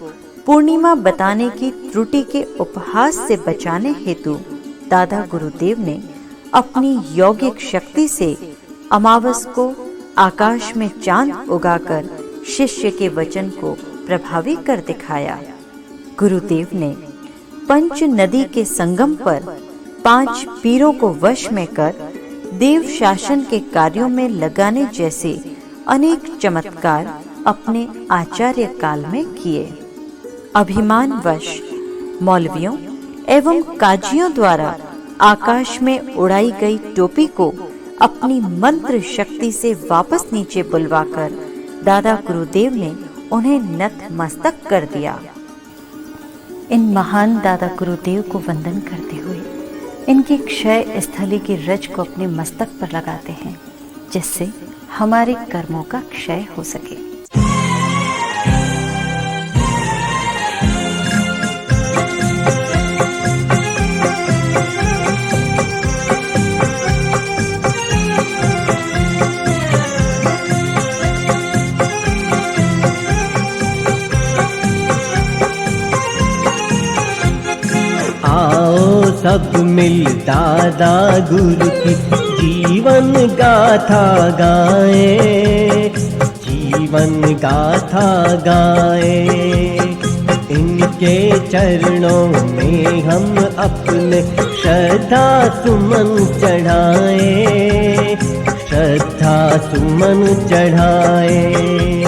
पूर्णिमा बताने की त्रुटि के उपहास से बचाने हेतु दादा गुरुदेव ने अपनी यौगिक शक्ति से अमावस को आकाश में चांद उगाकर शिष्य के वचन को प्रभावी कर दिखाया। गुरुदेव ने पंच नदी के संगम पर 5 पीरों को वश में कर देव शासन के कार्यों में लगाने जैसे अनेक चमत्कार अपने आचार्य काल में किए। अभिमानवश मौलवियों एवं काजियों द्वारा आकाश में उड़ाई गई टोपी को अपनी मंत्र शक्ति से वापस नीचे बुलवाकर दादा गुरुदेव ने उन्हें नतमस्तक कर दिया। इन महान दादा गुरुदेव को वंदन करते हुए इनकी क्षय स्थली की रज को अपने मस्तक पर लगाते हैं, जिससे हमारे कर्मों का क्षय हो सके। सब मिल दादा गुरु की जीवन गाथा गाएं, जीवन गाथा गाएं। इनके चरणों में हम अपने श्रद्धा सुमन चढ़ाएं, श्रद्धा सुमन चढ़ाएं।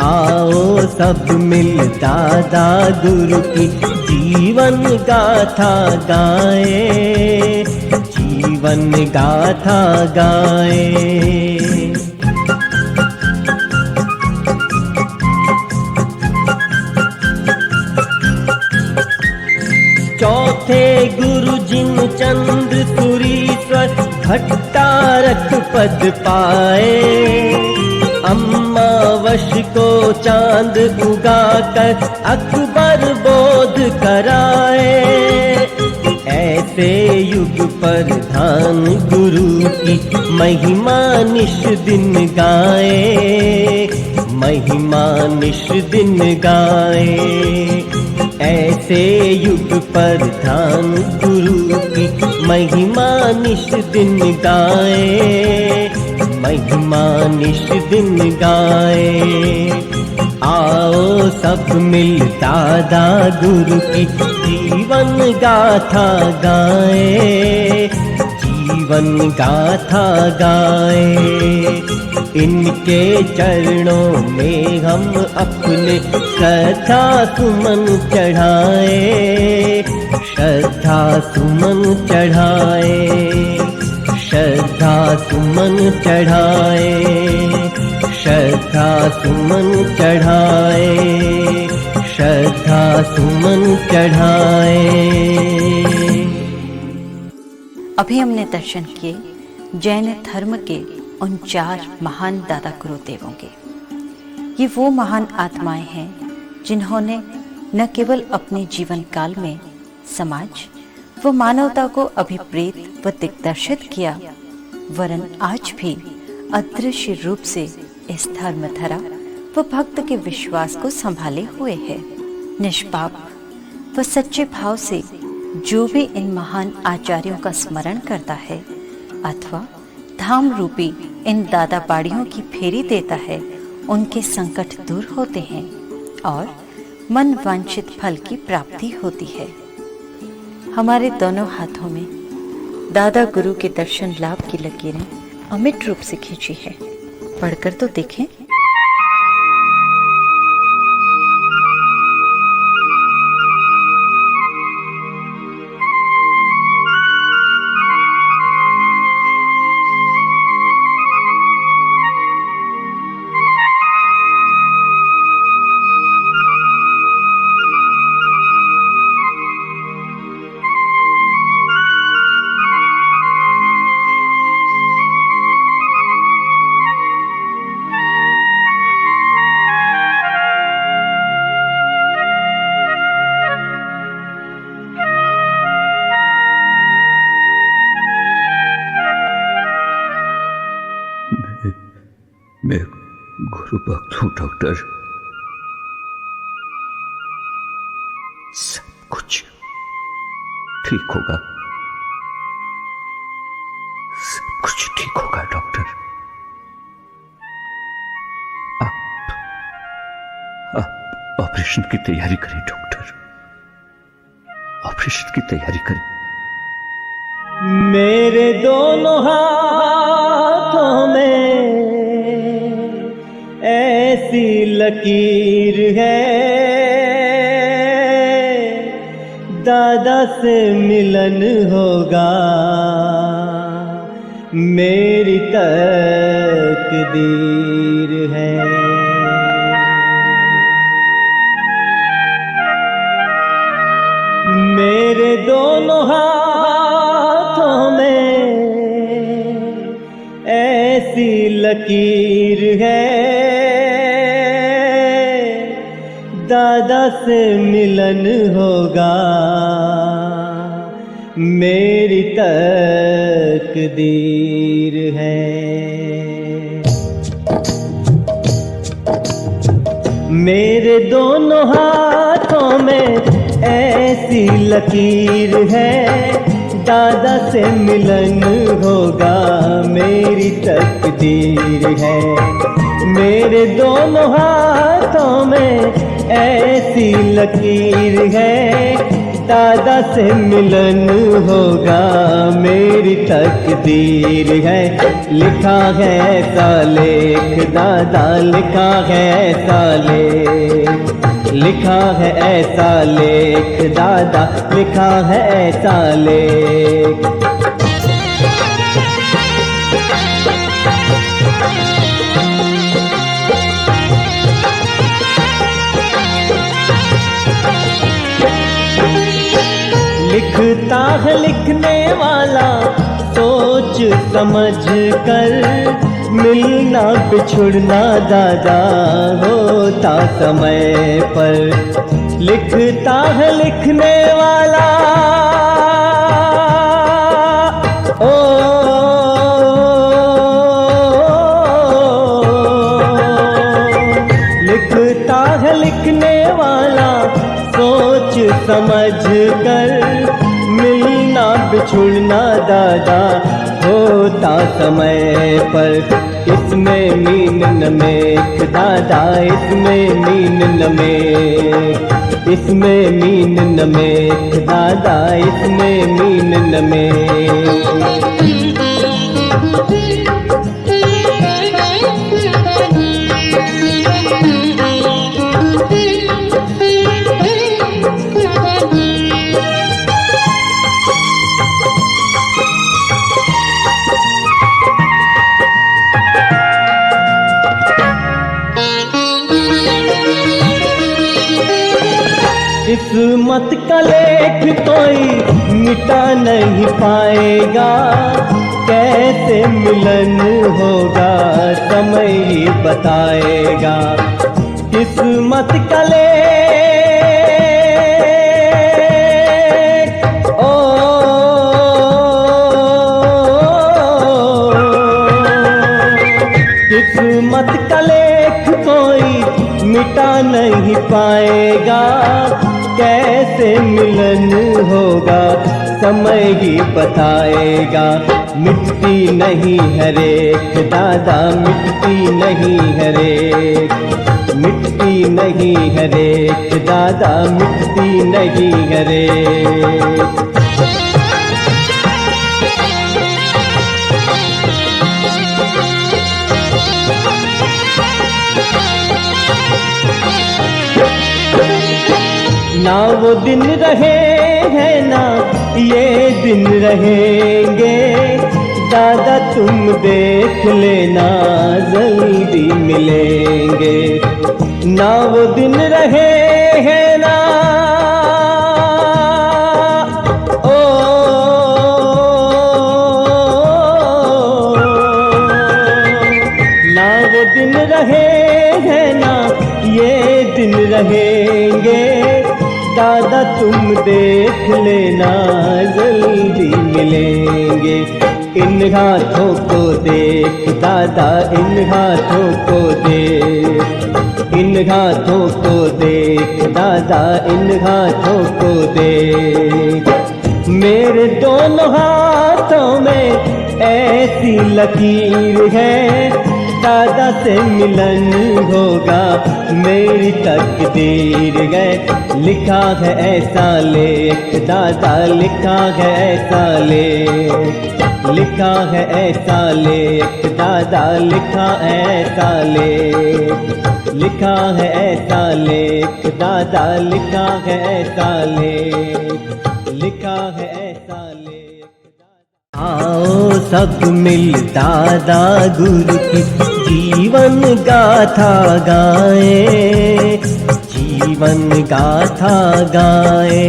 आओ सब मिल दादा गुरु की जीवन गाथा गाएं, जीवन गाथा गाएं। चौथे गुरु जिन चंद्र सुरीश्वर भट्टारक पद पाए, अम्मावश को चांद उगाकर अकबर बोध कराए। ऐसे युग प्रधान गुरु की महिमा निश दिन गाए, महिमा निश दिन गाए। ऐसे युग प्रधान गुरु की महिमा निश दिन गाए, महिमा निश दिन गाए। आओ सब मिल दादा गुरु की जीवन गाथा गाए, जीवन गाथा गाए। इनके चरणों में हम अपने श्रद्धा सुमन चढ़ाए, श्रद्धा सुमन चढ़ाए, श्रद्धा सुमन चढ़ाए, श्रद्धा सुमन चढ़ाए, श्रद्धा सुमन चढ़ाए। अभी हमने दर्शन किए जैन धर्म के उन 4 महान दादा गुरुदेवों के। ये वो महान आत्माएं हैं जिन्होंने न केवल अपने जीवन काल में समाज व मानवता को अभिप्रेत व दिग्दर्शित किया, वरन आज भी अदृश्य रूप से इस धर्मधरा व भक्त के विश्वास को संभाले हुए है। निष्पाप व सच्चे भाव से जो भी इन महान आचार्यों का स्मरण करता है अथवा धाम रूपी इन दादा बाड़ियों की फेरी देता है, उनके संकट दूर होते हैं और मन वांछित फल की प्राप्ति होती है। हमारे दोनों हाथों में दादा गुरु के दर्शन लाभ की लकीरें अमिट रूप से खींची है। पढ़कर तो देखें। मैं गुरु भक्त हूं डॉक्टर। सब कुछ ठीक होगा, सब कुछ ठीक होगा डॉक्टर। आप ऑपरेशन की तैयारी करें डॉक्टर, ऑपरेशन की तैयारी करें। मेरे दोनों हाथों में ऐसी लकीर है, दादा से मिलन होगा, मेरी तकदीर है। मेरे दोनों हाथों में ऐसी लकीर है, दादा से मिलन होगा, मेरी तकदीर है। मेरे दोनों हाथों में ऐसी ऐसी लकीर है, दादा से मिलन होगा मेरी तकदीर है। मेरे दोनों हाथों में ऐसी लकीर है, दादा से मिलन होगा मेरी तकदीर है। लिखा है ऐसा लेख दादा, लिखा है ऐसा लेख, लिखा है ऐसा लेख दादा, लिखा है ऐसा लेख। लिखता है लिखने वाला सोच समझ कर, मिलना बिछुड़ना दादा होता समय पर। लिखता है लिखने वाला ओ लिखता है लिखने वाला सोच समझ कर, मिलना बिछुड़ना दादा होता समय पर। इसमें मीन नमेक दादा, इसमें मीन नमेक, इसमें मीन नमेक दादा, इसमें मीन नमेक। किस्मत का लेख कोई मिटा नहीं पाएगा, कैसे मिलन होगा समय ही बताएगा। किस्मत का लेख ओ किस्मत का लेख कोई मिटा नहीं पाएगा, कैसे मिलन होगा समय ही बताएगा। मिटती नहीं हरेक दादा, मिटती नहीं हरेक, मिटती नहीं हरेक दादा, मिटती नहीं हरेक। ना वो दिन रहे हैं ना ये दिन रहेंगे, दादा तुम देख लेना जल्दी मिलेंगे। ना वो दिन रहे हैं ना ओ ना वो दिन रहे हैं ना ये दिन रहेंगे, दादा तुम देख लेना जल्दी मिलेंगे। इन हाथों को देख दादा, इन हाथों को देख, इन हाथों को देख दादा, इन हाथों को देख। मेरे दोनों हाथों में ऐसी लकीर है, दादा से मिलन होगा मेरी तकदीर है। लिखा है ऐसा लेख दादा, लिखा है ऐसा लेख, लिखा है ऐसा लेख दादा, लिखा है ऐसा लेख, लिखा है ऐसा लेख दादा, लिखा है ऐसा लेख, लिखा है ऐसा लेख दादा। आओ सब मिल दादा गुरु की जीवन गाथा गाए, जीवन गाथा गाए।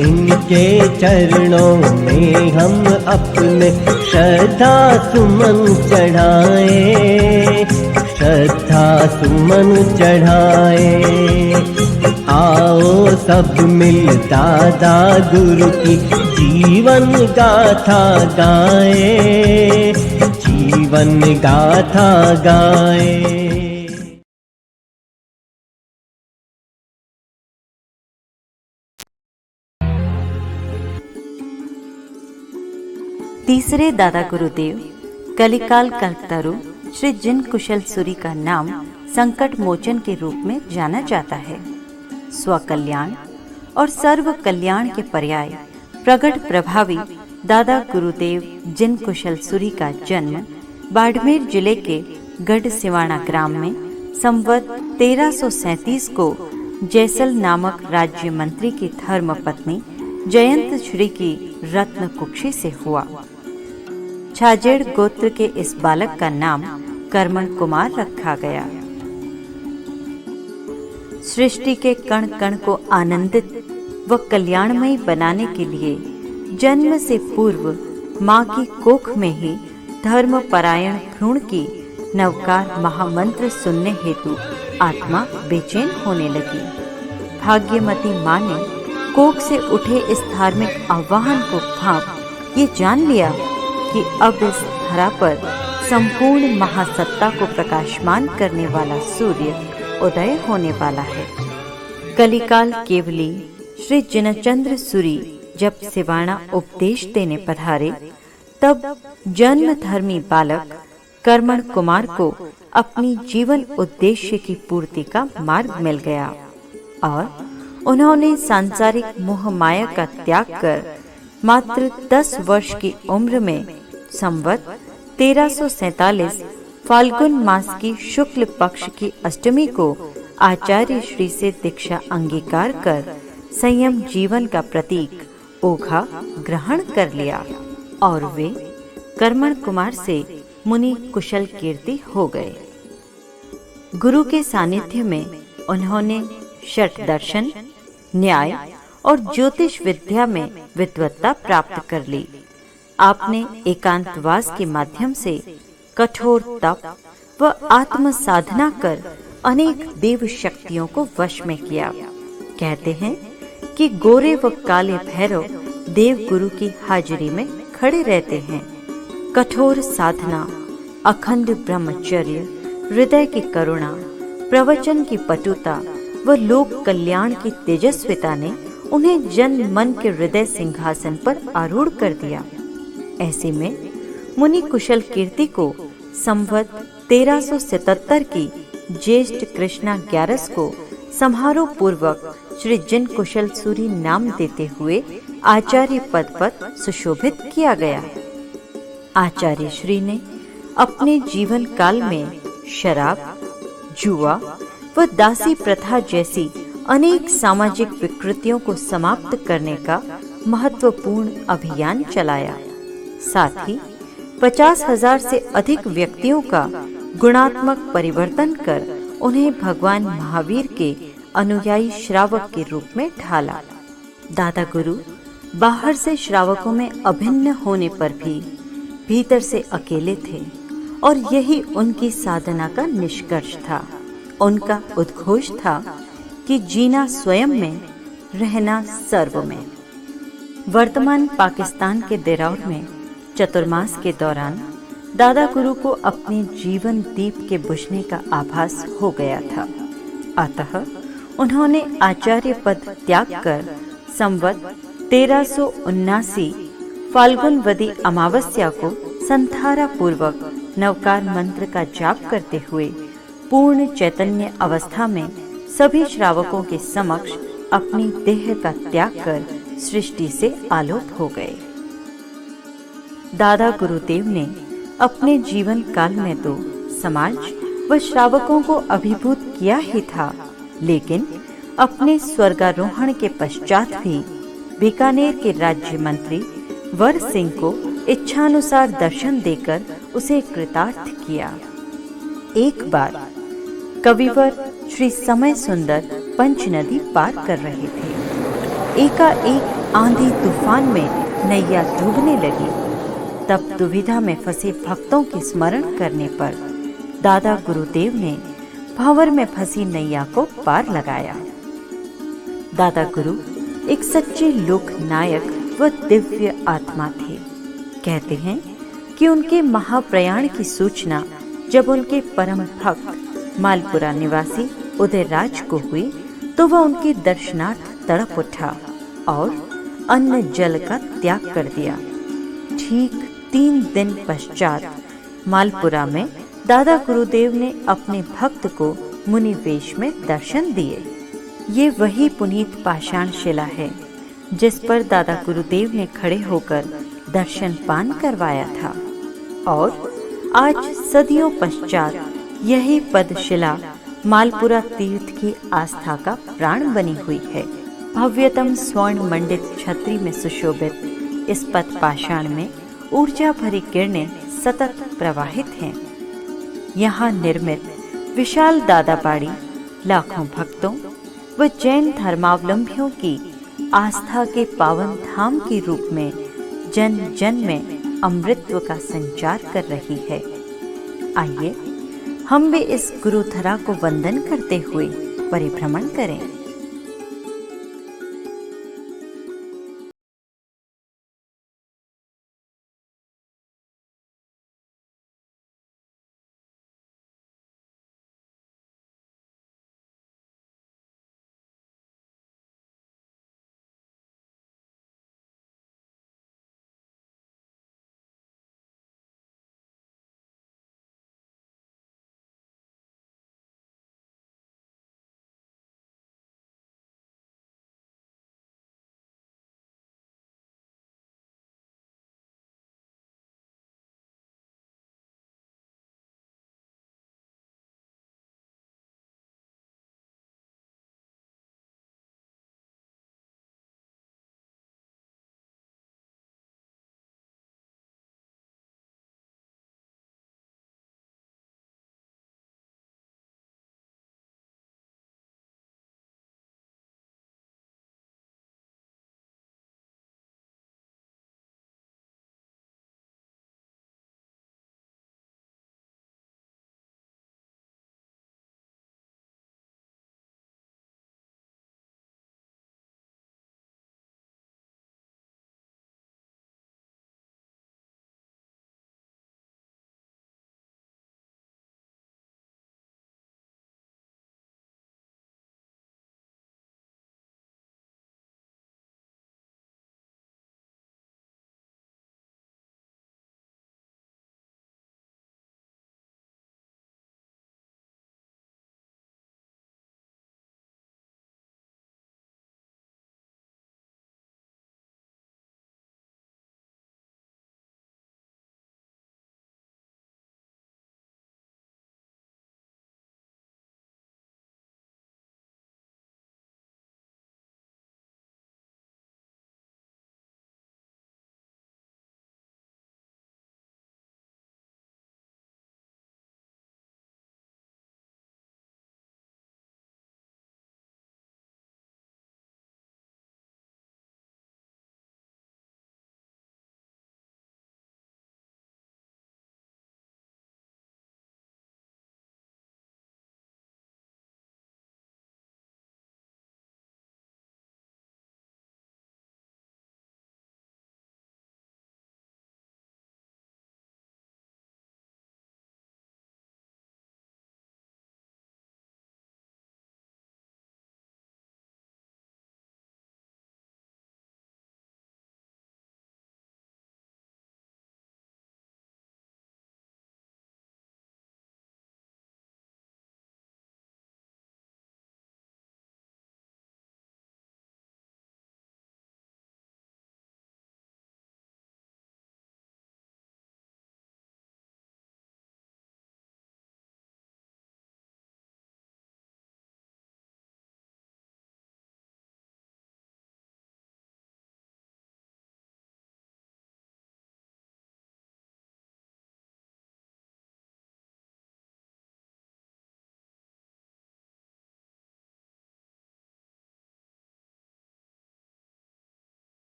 इनके चरणों में हम अपने श्रद्धा सुमन चढ़ाए, श्रद्धा सुमन चढ़ाए। आओ सब मिल दादा गुरु की जीवन गाथा गाए, जीवन गाथा गाए। तीसरे दादा गुरुदेव कलिकाल कल्पतरु श्री जिन कुशल सूरी का नाम संकट मोचन के रूप में जाना जाता है। स्वकल्याण और सर्व कल्याण के पर्याय प्रगट प्रभावी दादा गुरुदेव जिन कुशल सूरी का जन्म बाड़मेर जिले के गढ़ सिवाना ग्राम में संवत 1337 को जैसल नामक राज्य मंत्री की धर्म पत्नी जयंत श्री की रत्न कुक्षी से हुआ। छाजेड़ गोत्र के इस बालक का नाम कर्मण कुमार रखा गया। सृष्टि के कण कण को आनंदित व कल्याणमयी बनाने के लिए जन्म से पूर्व माँ की कोख में ही धर्म परायण भ्रूण की नवकार महामंत्र सुनने हेतु आत्मा बेचैन होने लगी। भाग्यमती माँ ने कोख से उठे इस धार्मिक आह्वान को भांप ये जान लिया कि अब इस धरा पर संपूर्ण महासत्ता को प्रकाशमान करने वाला सूर्य उदय होने वाला है। कलिकाल केवली श्री जिनचंद्र सूरी जब सिवाना उपदेश देने पधारे, तब जन्म धर्मी बालक कर्मण कुमार को अपनी जीवन उद्देश्य की पूर्ति का मार्ग मिल गया और उन्होंने सांसारिक मोह माया का त्याग कर मात्र 10 वर्ष की उम्र में संवत 1347 फाल्गुन मास की शुक्ल पक्ष की अष्टमी को आचार्य श्री से दीक्षा अंगीकार कर संयम जीवन का प्रतीक ओघा ग्रहण कर लिया और वे कर्मण कुमार से मुनि कुशल कीर्ति हो गए। गुरु के सानिध्य में उन्होंने षट दर्शन, न्याय और ज्योतिष विद्या में विद्वत्ता प्राप्त कर ली। आपने एकांतवास के माध्यम से कठोर तप व आत्म साधना कर अनेक देव शक्तियों को वश में किया। कहते हैं कि गोरे व काले भैरव देव गुरु की हाजिरी में खड़े रहते हैं। कठोर साधना, अखंड ब्रह्मचर्य, हृदय की करुणा, प्रवचन की पटुता व लोक कल्याण की तेजस्विता ने उन्हें जन मन के हृदय सिंहासन पर आरूढ़ कर दिया। ऐसे में मुनि कुशल कीर्ति को संवत 1377 की ज्येष्ठ कृष्णा 11 को समारोह पूर्वक श्री जिन कुशल सूरी नाम देते हुए आचार्य पद पर सुशोभित किया गया। आचार्य श्री ने अपने जीवन काल में शराब, जुआ व दासी प्रथा जैसी अनेक सामाजिक विकृतियों को समाप्त करने का महत्वपूर्ण अभियान चलाया। साथ ही 50,000 से अधिक व्यक्तियों का गुणात्मक परिवर्तन कर उन्हें भगवान महावीर के अनुयायी श्रावक के रूप में ढाला। दादा गुरु बाहर से श्रावकों में अभिन्न होने पर भी भीतर से अकेले थे और यही उनकी साधना का निष्कर्ष था। उनका उद्घोष था कि जीना स्वयं में, रहना सर्व में। वर्तमान पाकिस्तान के दिरौर में चतुर्मास के दौरान दादा गुरु को अपने जीवन दीप के बुझने का आभास हो गया था। अतः उन्होंने आचार्य पद त्याग कर संवत 1379 फाल्गुनवदी अमावस्या को संधारा पूर्वक नवकार मंत्र का जाप करते हुए पूर्ण चैतन्य अवस्था में सभी श्रावकों के समक्ष अपनी देह का त्याग कर सृष्टि से आलोप हो गए। दादा गुरुदेव ने अपने जीवन काल में तो समाज व श्रावकों को अभिभूत किया ही था, लेकिन अपने स्वर्गारोहण के पश्चात भी बीकानेर के राज्य मंत्री वर सिंह को इच्छानुसार दर्शन देकर उसे कृतार्थ किया। एक बार कविवर श्री समय सुंदर पंच नदी पार कर रहे थे। एकाएक आंधी तूफान में नैया डूबने लगी। तब दुविधा में फंसे भक्तों की स्मरण करने पर दादा गुरुदेव ने भंवर में फंसी नैया को पार लगाया। दादा गुरु एक सच्चे लोक नायक व दिव्य आत्मा थे। कहते हैं कि उनके महाप्रयाण की सूचना जब उनके परम भक्त मालपुरा निवासी उदयराज को हुई तो वह उनके दर्शनार्थ तड़प उठा और अन्न जल का त्याग कर दिया। ठीक 3 दिन पश्चात मालपुरा में दादा गुरुदेव ने अपने भक्त को मुनि वेश में दर्शन दिए। ये वही पुनीत पाषाण शिला है जिस पर दादा गुरुदेव ने खड़े होकर दर्शन पान करवाया था, और आज सदियों पश्चात यही पदशिला मालपुरा तीर्थ की आस्था का प्राण बनी हुई है। भव्यतम स्वर्ण मंडित छतरी में सुशोभित इस पद पाषाण में ऊर्जा भरी किरणें सतत प्रवाहित हैं। यहाँ निर्मित विशाल दादाबाड़ी लाखों भक्तों व जैन धर्मावलंबियों की आस्था के पावन धाम के रूप में जन जन में अमृतत्व का संचार कर रही है। आइए हम भी इस गुरुधरा को वंदन करते हुए परिभ्रमण करें।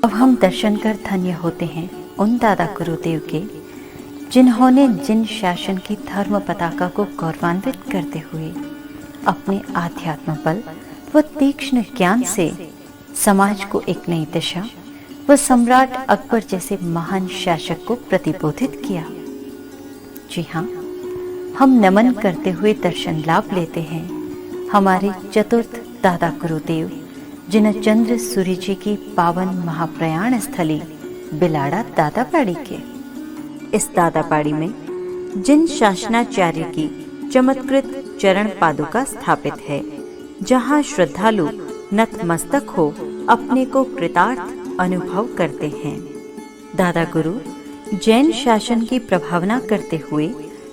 अब हम दर्शन कर धन्य होते हैं उन दादा गुरुदेव के जिन्होंने जिन शासन की धर्म पताका को गौरवान्वित करते हुए अपने आध्यात्म बल व तीक्ष्ण ज्ञान से समाज को एक नई दिशा व सम्राट अकबर जैसे महान शासक को प्रतिबोधित किया। जी हाँ, हम नमन करते हुए दर्शन लाभ लेते हैं हमारे चतुर्थ दादा गुरुदेव जिनचंद्र सूरी जी की पावन महाप्रयाण स्थली बिलाड़ा दादापाड़ी के। इस दादापाड़ी में जिन शासनाचार्य की चमत्कृत चरण पादुका स्थापित है, जहाँ श्रद्धालु नतमस्तक हो अपने को कृतार्थ अनुभव करते हैं। दादा गुरु जैन शासन की प्रभावना करते हुए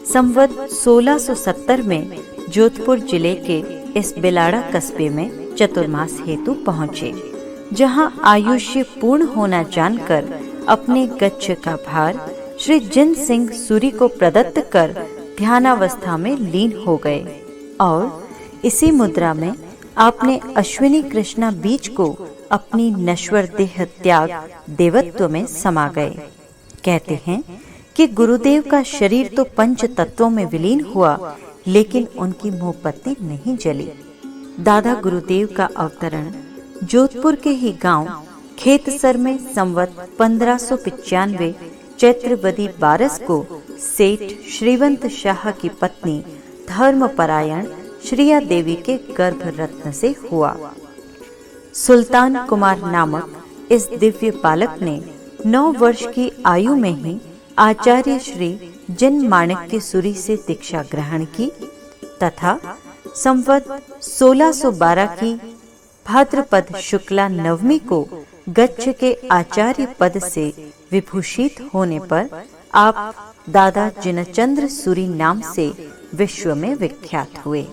संवत 1670 में जोधपुर जिले के इस बिलाड़ा कस्बे में चतुर्मास हेतु पहुँचे, जहाँ आयुष्य पूर्ण होना जानकर अपने गच्छ का भार श्री जिन सिंह सूरी को प्रदत्त कर ध्यानावस्था में लीन हो गए और इसी मुद्रा में आपने अश्विनी कृष्णा बीज को अपनी नश्वर देह त्याग देवत्व में समा गए। कहते हैं कि गुरुदेव का शरीर तो पंच तत्वों में विलीन हुआ, लेकिन उनकी मोमबत्ती नहीं जली। दादा गुरुदेव का अवतरण जोधपुर के ही गांव खेतसर में संवत 1595 चैत्रवदी 12 को सेठ श्रीवंत शाह की पत्नी धर्मपरायण श्रिया देवी के गर्भ रत्न से हुआ। सुल्तान कुमार नामक इस दिव्य बालक ने 9 वर्ष की आयु में ही आचार्य श्री जिन माणिक्य सूरी से दीक्षा ग्रहण की तथा संवत 1612 की भाद्रपद शुक्ला नवमी को गच्छ के आचार्य पद से विभूषित होने पर आप दादा जिनचंद्र सूरी नाम से विश्व में विख्यात हुए।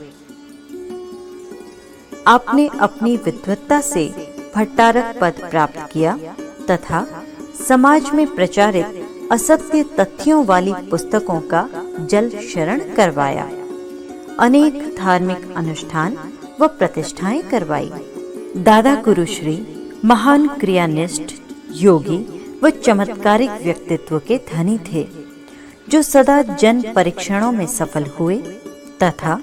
आपने अपनी विद्वत्ता से भट्टारक पद प्राप्त किया तथा समाज में प्रचारित असत्य तथ्यों वाली पुस्तकों का जल शरण करवाया। अनेक धार्मिक अनुष्ठान व प्रतिष्ठाएं करवाई। दादा गुरु श्री महान क्रियानिष्ठ योगी व चमत्कारिक व्यक्तित्व के धनी थे, जो सदा जन परीक्षणों में सफल हुए तथा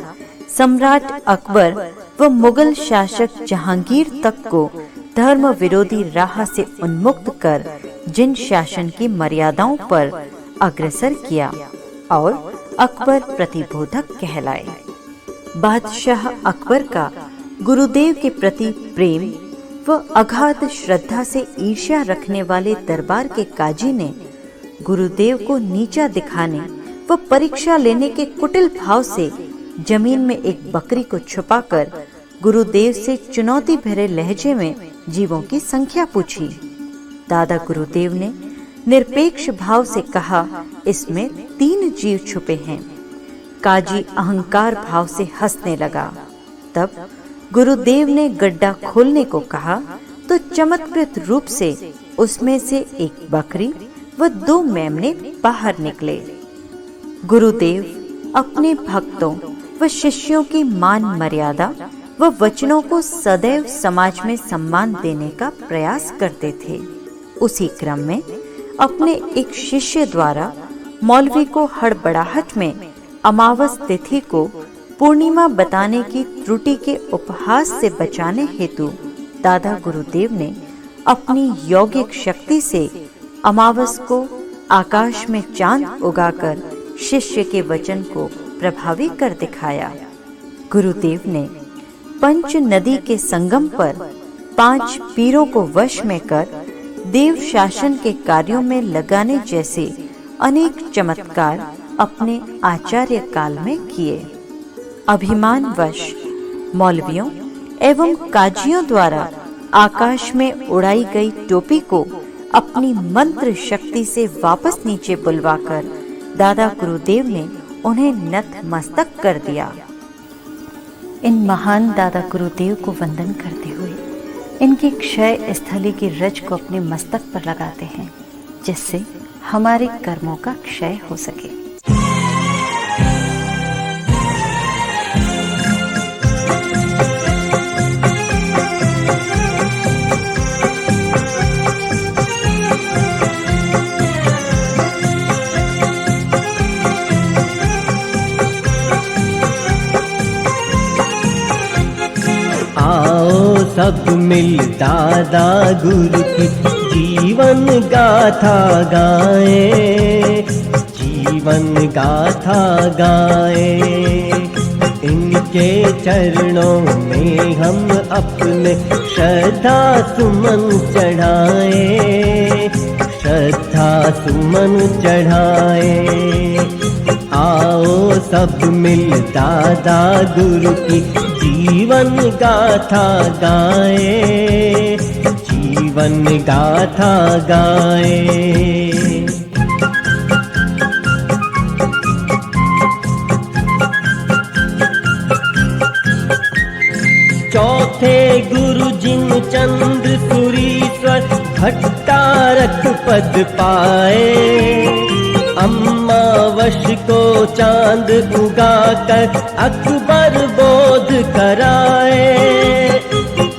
सम्राट अकबर व मुगल शासक जहांगीर तक को धर्म विरोधी राह से उन्मुक्त कर जिन शासन की मर्यादाओं पर अग्रसर किया और अकबर प्रतिबोधक कहलाए। बादशाह अकबर का गुरुदेव के प्रति प्रेम व अगाध श्रद्धा से ईर्ष्या रखने वाले दरबार के काजी ने गुरुदेव को नीचा दिखाने व परीक्षा लेने के कुटिल भाव से जमीन में एक बकरी को छुपाकर गुरुदेव से चुनौती भरे लहजे में जीवों की संख्या पूछी। दादा गुरुदेव ने निरपेक्ष भाव से कहा, इसमें 3 जीव छुपे हैं। काजी अहंकार भाव से हंसने लगा। तब गुरुदेव ने गड्ढा खोलने को कहा तो चमत्कृत रूप से उसमें से एक बकरी व 2 मेमने बाहर निकले। गुरुदेव अपने भक्तों व शिष्यों की मान मर्यादा व वचनों को सदैव समाज में सम्मान देने का प्रयास करते थे। उसी क्रम में अपने एक शिष्य द्वारा मौलवी को हड़बड़ाहट में अमावस तिथि को पूर्णिमा बताने की त्रुटि के उपहास से बचाने हेतु दादा गुरुदेव ने अपनी यौगिक शक्ति से अमावस को आकाश में चांद उगाकर शिष्य के वचन को प्रभावी कर दिखाया। गुरुदेव ने पंच नदी के संगम पर 5 पीरों को वश में कर देव शासन के कार्यों में लगाने जैसे अनेक चमत्कार अपने आचार्य काल में किए। अभिमानवश मौलवियों एवं काजियों द्वारा आकाश में उड़ाई गई टोपी को अपनी मंत्र शक्ति से वापस नीचे बुलवाकर दादा गुरुदेव ने उन्हें नतमस्तक कर दिया। इन महान दादा गुरुदेव को वंदन करते हुए इनकी क्षय स्थली की रज को अपने मस्तक पर लगाते हैं, जिससे हमारे कर्मों का क्षय हो सके। सब मिल दादा गुरु की जीवन गाथा गाएं, जीवन गाथा गाएं। इनके चरणों में हम अपने श्रद्धा सुमन चढ़ाएं, श्रद्धा सुमन चढ़ाएं। आओ सब मिल दादा गुरु की जीवन गाथा गाएं, जीवन गाथा गाएं। चौथे गुरु जिन चंद्र सुरीश्वर भट्टारक पद पाए, अम्मावश को चांद उगाकर अकबर बोध कराए।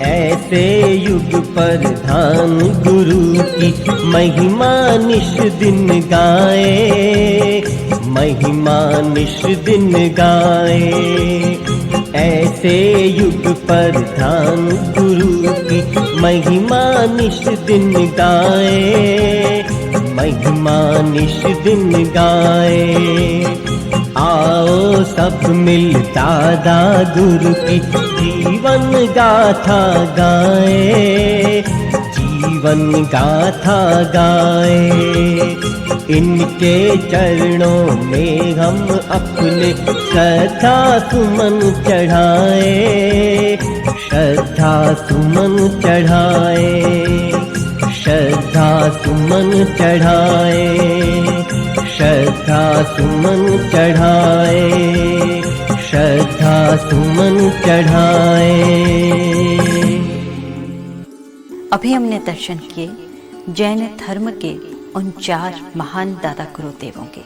ऐसे युग प्रधान गुरु की महिमा निश दिन गाए, महिमा निश दिन गाए। ऐसे युग प्रधान गुरु की महिमा निश दिन गाए, महिमा निश दिन गाए। आओ सब मिल दादा गुरु की जीवन गाथा गाएं, जीवन गाथा गाएं। इनके चरणों में हम अपने श्रद्धा सुमन चढ़ाएं, श्रद्धा सुमन चढ़ाएं, श्रद्धा सुमन चढ़ाएं, श्रद्धा सुमन चढ़ाएं, श्रद्धा सुमन चढ़ाएं। अभी हमने दर्शन किए जैन धर्म के उन 4 महान दादा गुरुदेवों के।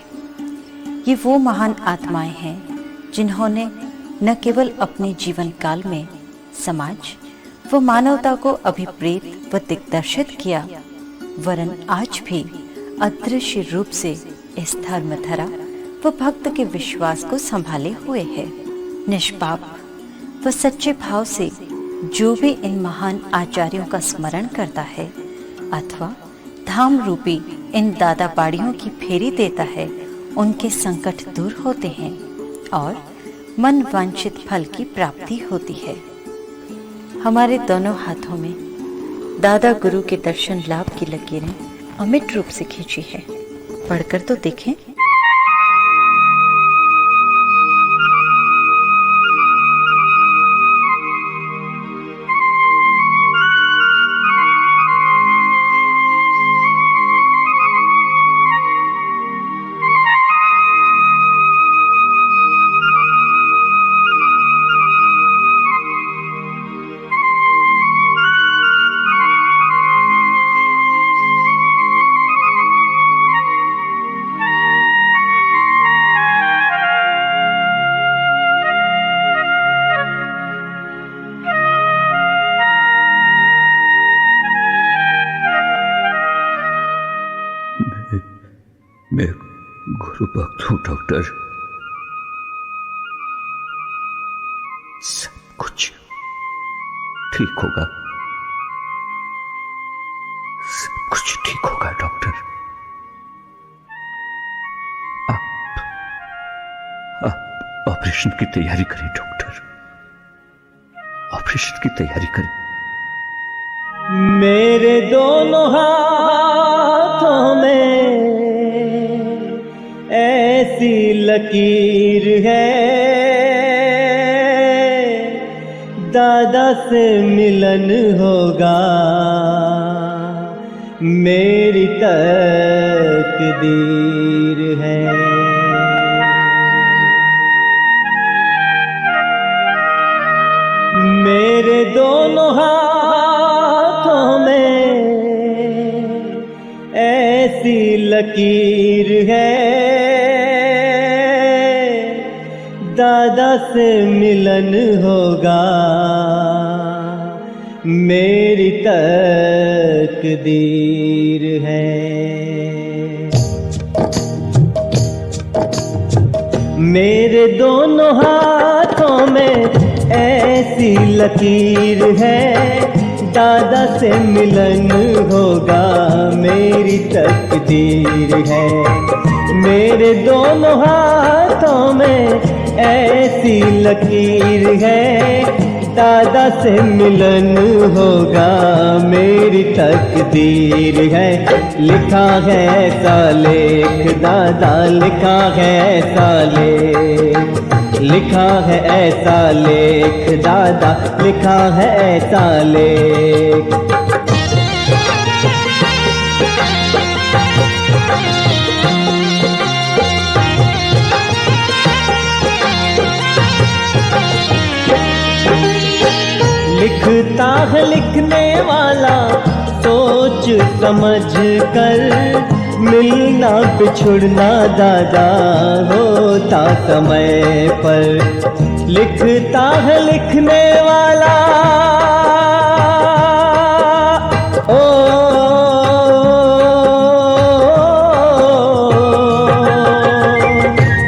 ये वो महान आत्माएं हैं जिन्होंने न केवल अपने जीवन काल में समाज व मानवता को अभिप्रेत व दिग्दर्शित किया, वरन आज भी अदृश्य रूप से इस धर्म धरा व भक्त के विश्वास को संभाले हुए है। निष्पाप व सच्चे भाव से जो भी इन महान आचार्यों का स्मरण करता है अथवा धाम रूपी इन दादा बाड़ियों की फेरी देता है, उनके संकट दूर होते हैं और मन वांछित फल की प्राप्ति होती है। हमारे दोनों हाथों में दादा गुरु के दर्शन लाभ की लकीरें अमिट रूप से खींची है। पढ़कर तो देखें। मैं गुरु भक्त हूं डॉक्टर। सब कुछ ठीक होगा, सब कुछ ठीक होगा डॉक्टर। आप ऑपरेशन की तैयारी करें डॉक्टर, ऑपरेशन की तैयारी करें। मेरे दोनों हाथों में ऐसी लकीर है, दादा से मिलन होगा, मेरी तकदीर है। मेरे दोनों हाथों में ऐसी लकीर है, दादा से मिलन होगा, मेरी तकदीर है। मेरे दोनों हाथों में ऐसी ऐसी लकीर है, दादा से मिलन होगा मेरी तकदीर है। मेरे दोनों हाथों में ऐसी लकीर है, दादा से मिलन होगा मेरी तकदीर है। लिखा है ऐसा लेख दादा, लिखा है ऐसा लेख, लिखा है ऐसा लेख दादा, लिखा है ऐसा लेख। लिखता है लिखने वाला सोच समझ कर, मिलना बिछुड़ना दादा होता समय पर। लिखता है लिखने वाला ओ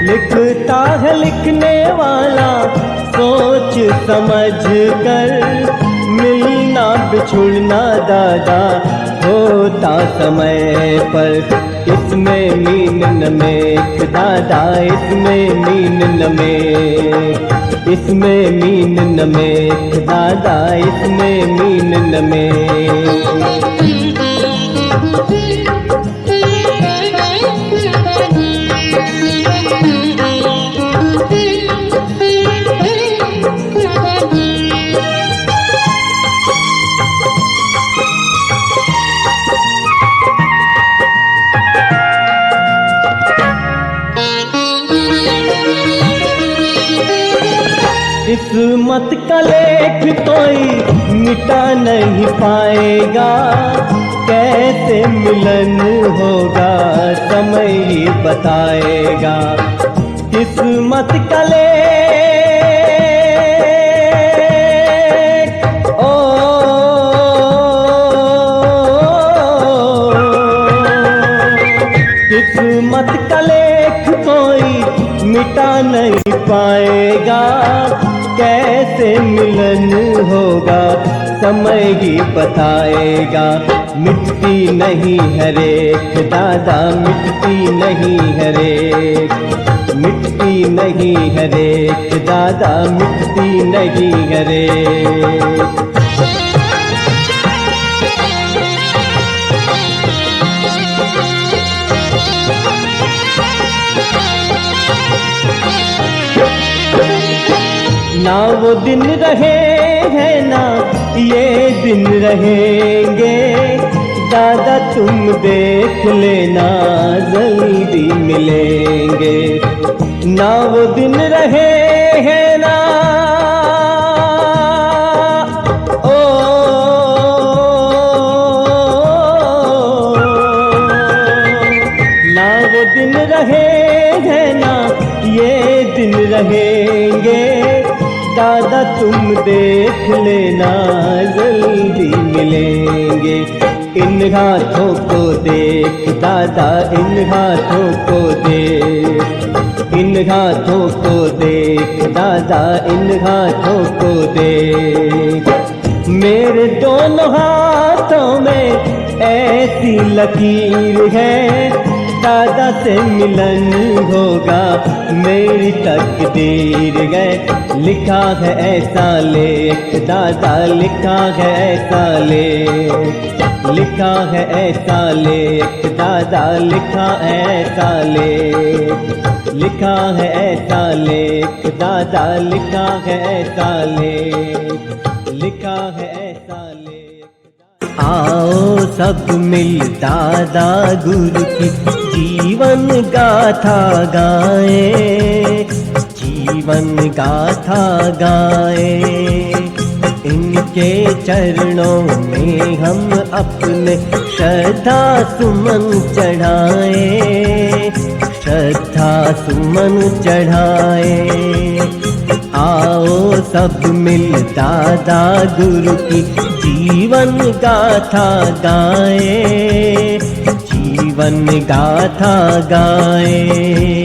लिखता है लिखने वाला सोच समझ कर, मिलना बिछुड़ना दादा होता समय पर। इसमें मीन नमेक दादा, इसमें मीन नमेक, इसमें मीन नमेक दादा, इसमें मीन नमेक। किस्मत का लेख कोई मिटा नहीं पाएगा, कैसे मिलन होगा समय ही बताएगा। किस्मत का लेख किस्मत का लेख कोई मिटा नहीं पाएगा, कैसे मिलन होगा समय ही बताएगा। मिटती नहीं हर एक दादा, मिटती नहीं हर एक, मिटती नहीं हर एक दादा, मिटती नहीं हर एक। ना वो दिन रहे हैं ना ये दिन रहेंगे, दादा तुम देख लेना जल्दी मिलेंगे। ना वो दिन रहे हैं ना ओ ना वो दिन रहे हैं ना ये दिन रहेंगे, दादा तुम देख लेना जल्दी मिलेंगे। इन हाथों को देख दादा, इन हाथों को देख, इन हाथों को देख दादा, इन हाथों को देख। मेरे दोनों हाथों में ऐसी लकीर है, दादा से मिलन होगा मेरी तकदीर है। लिखा है ऐसा लेख दादा, लिखा है ऐसा लेख, लिखा है ऐसा लेख दादा, लिखा है ऐसा लेख, लिखा है ऐसा लेख दादा, लिखा है ऐसा लेख, लिखा है ऐसा लेख। आओ सब मिल दादा गुरु की जीवन गाथा गाए, जीवन गाथा गाए। इनके चरणों में हम अपने श्रद्धा सुमन चढ़ाए, श्रद्धा सुमन चढ़ाए। आओ सब मिल दादा गुरु की जीवन गाथा गाए, जीवन गाथा गाए।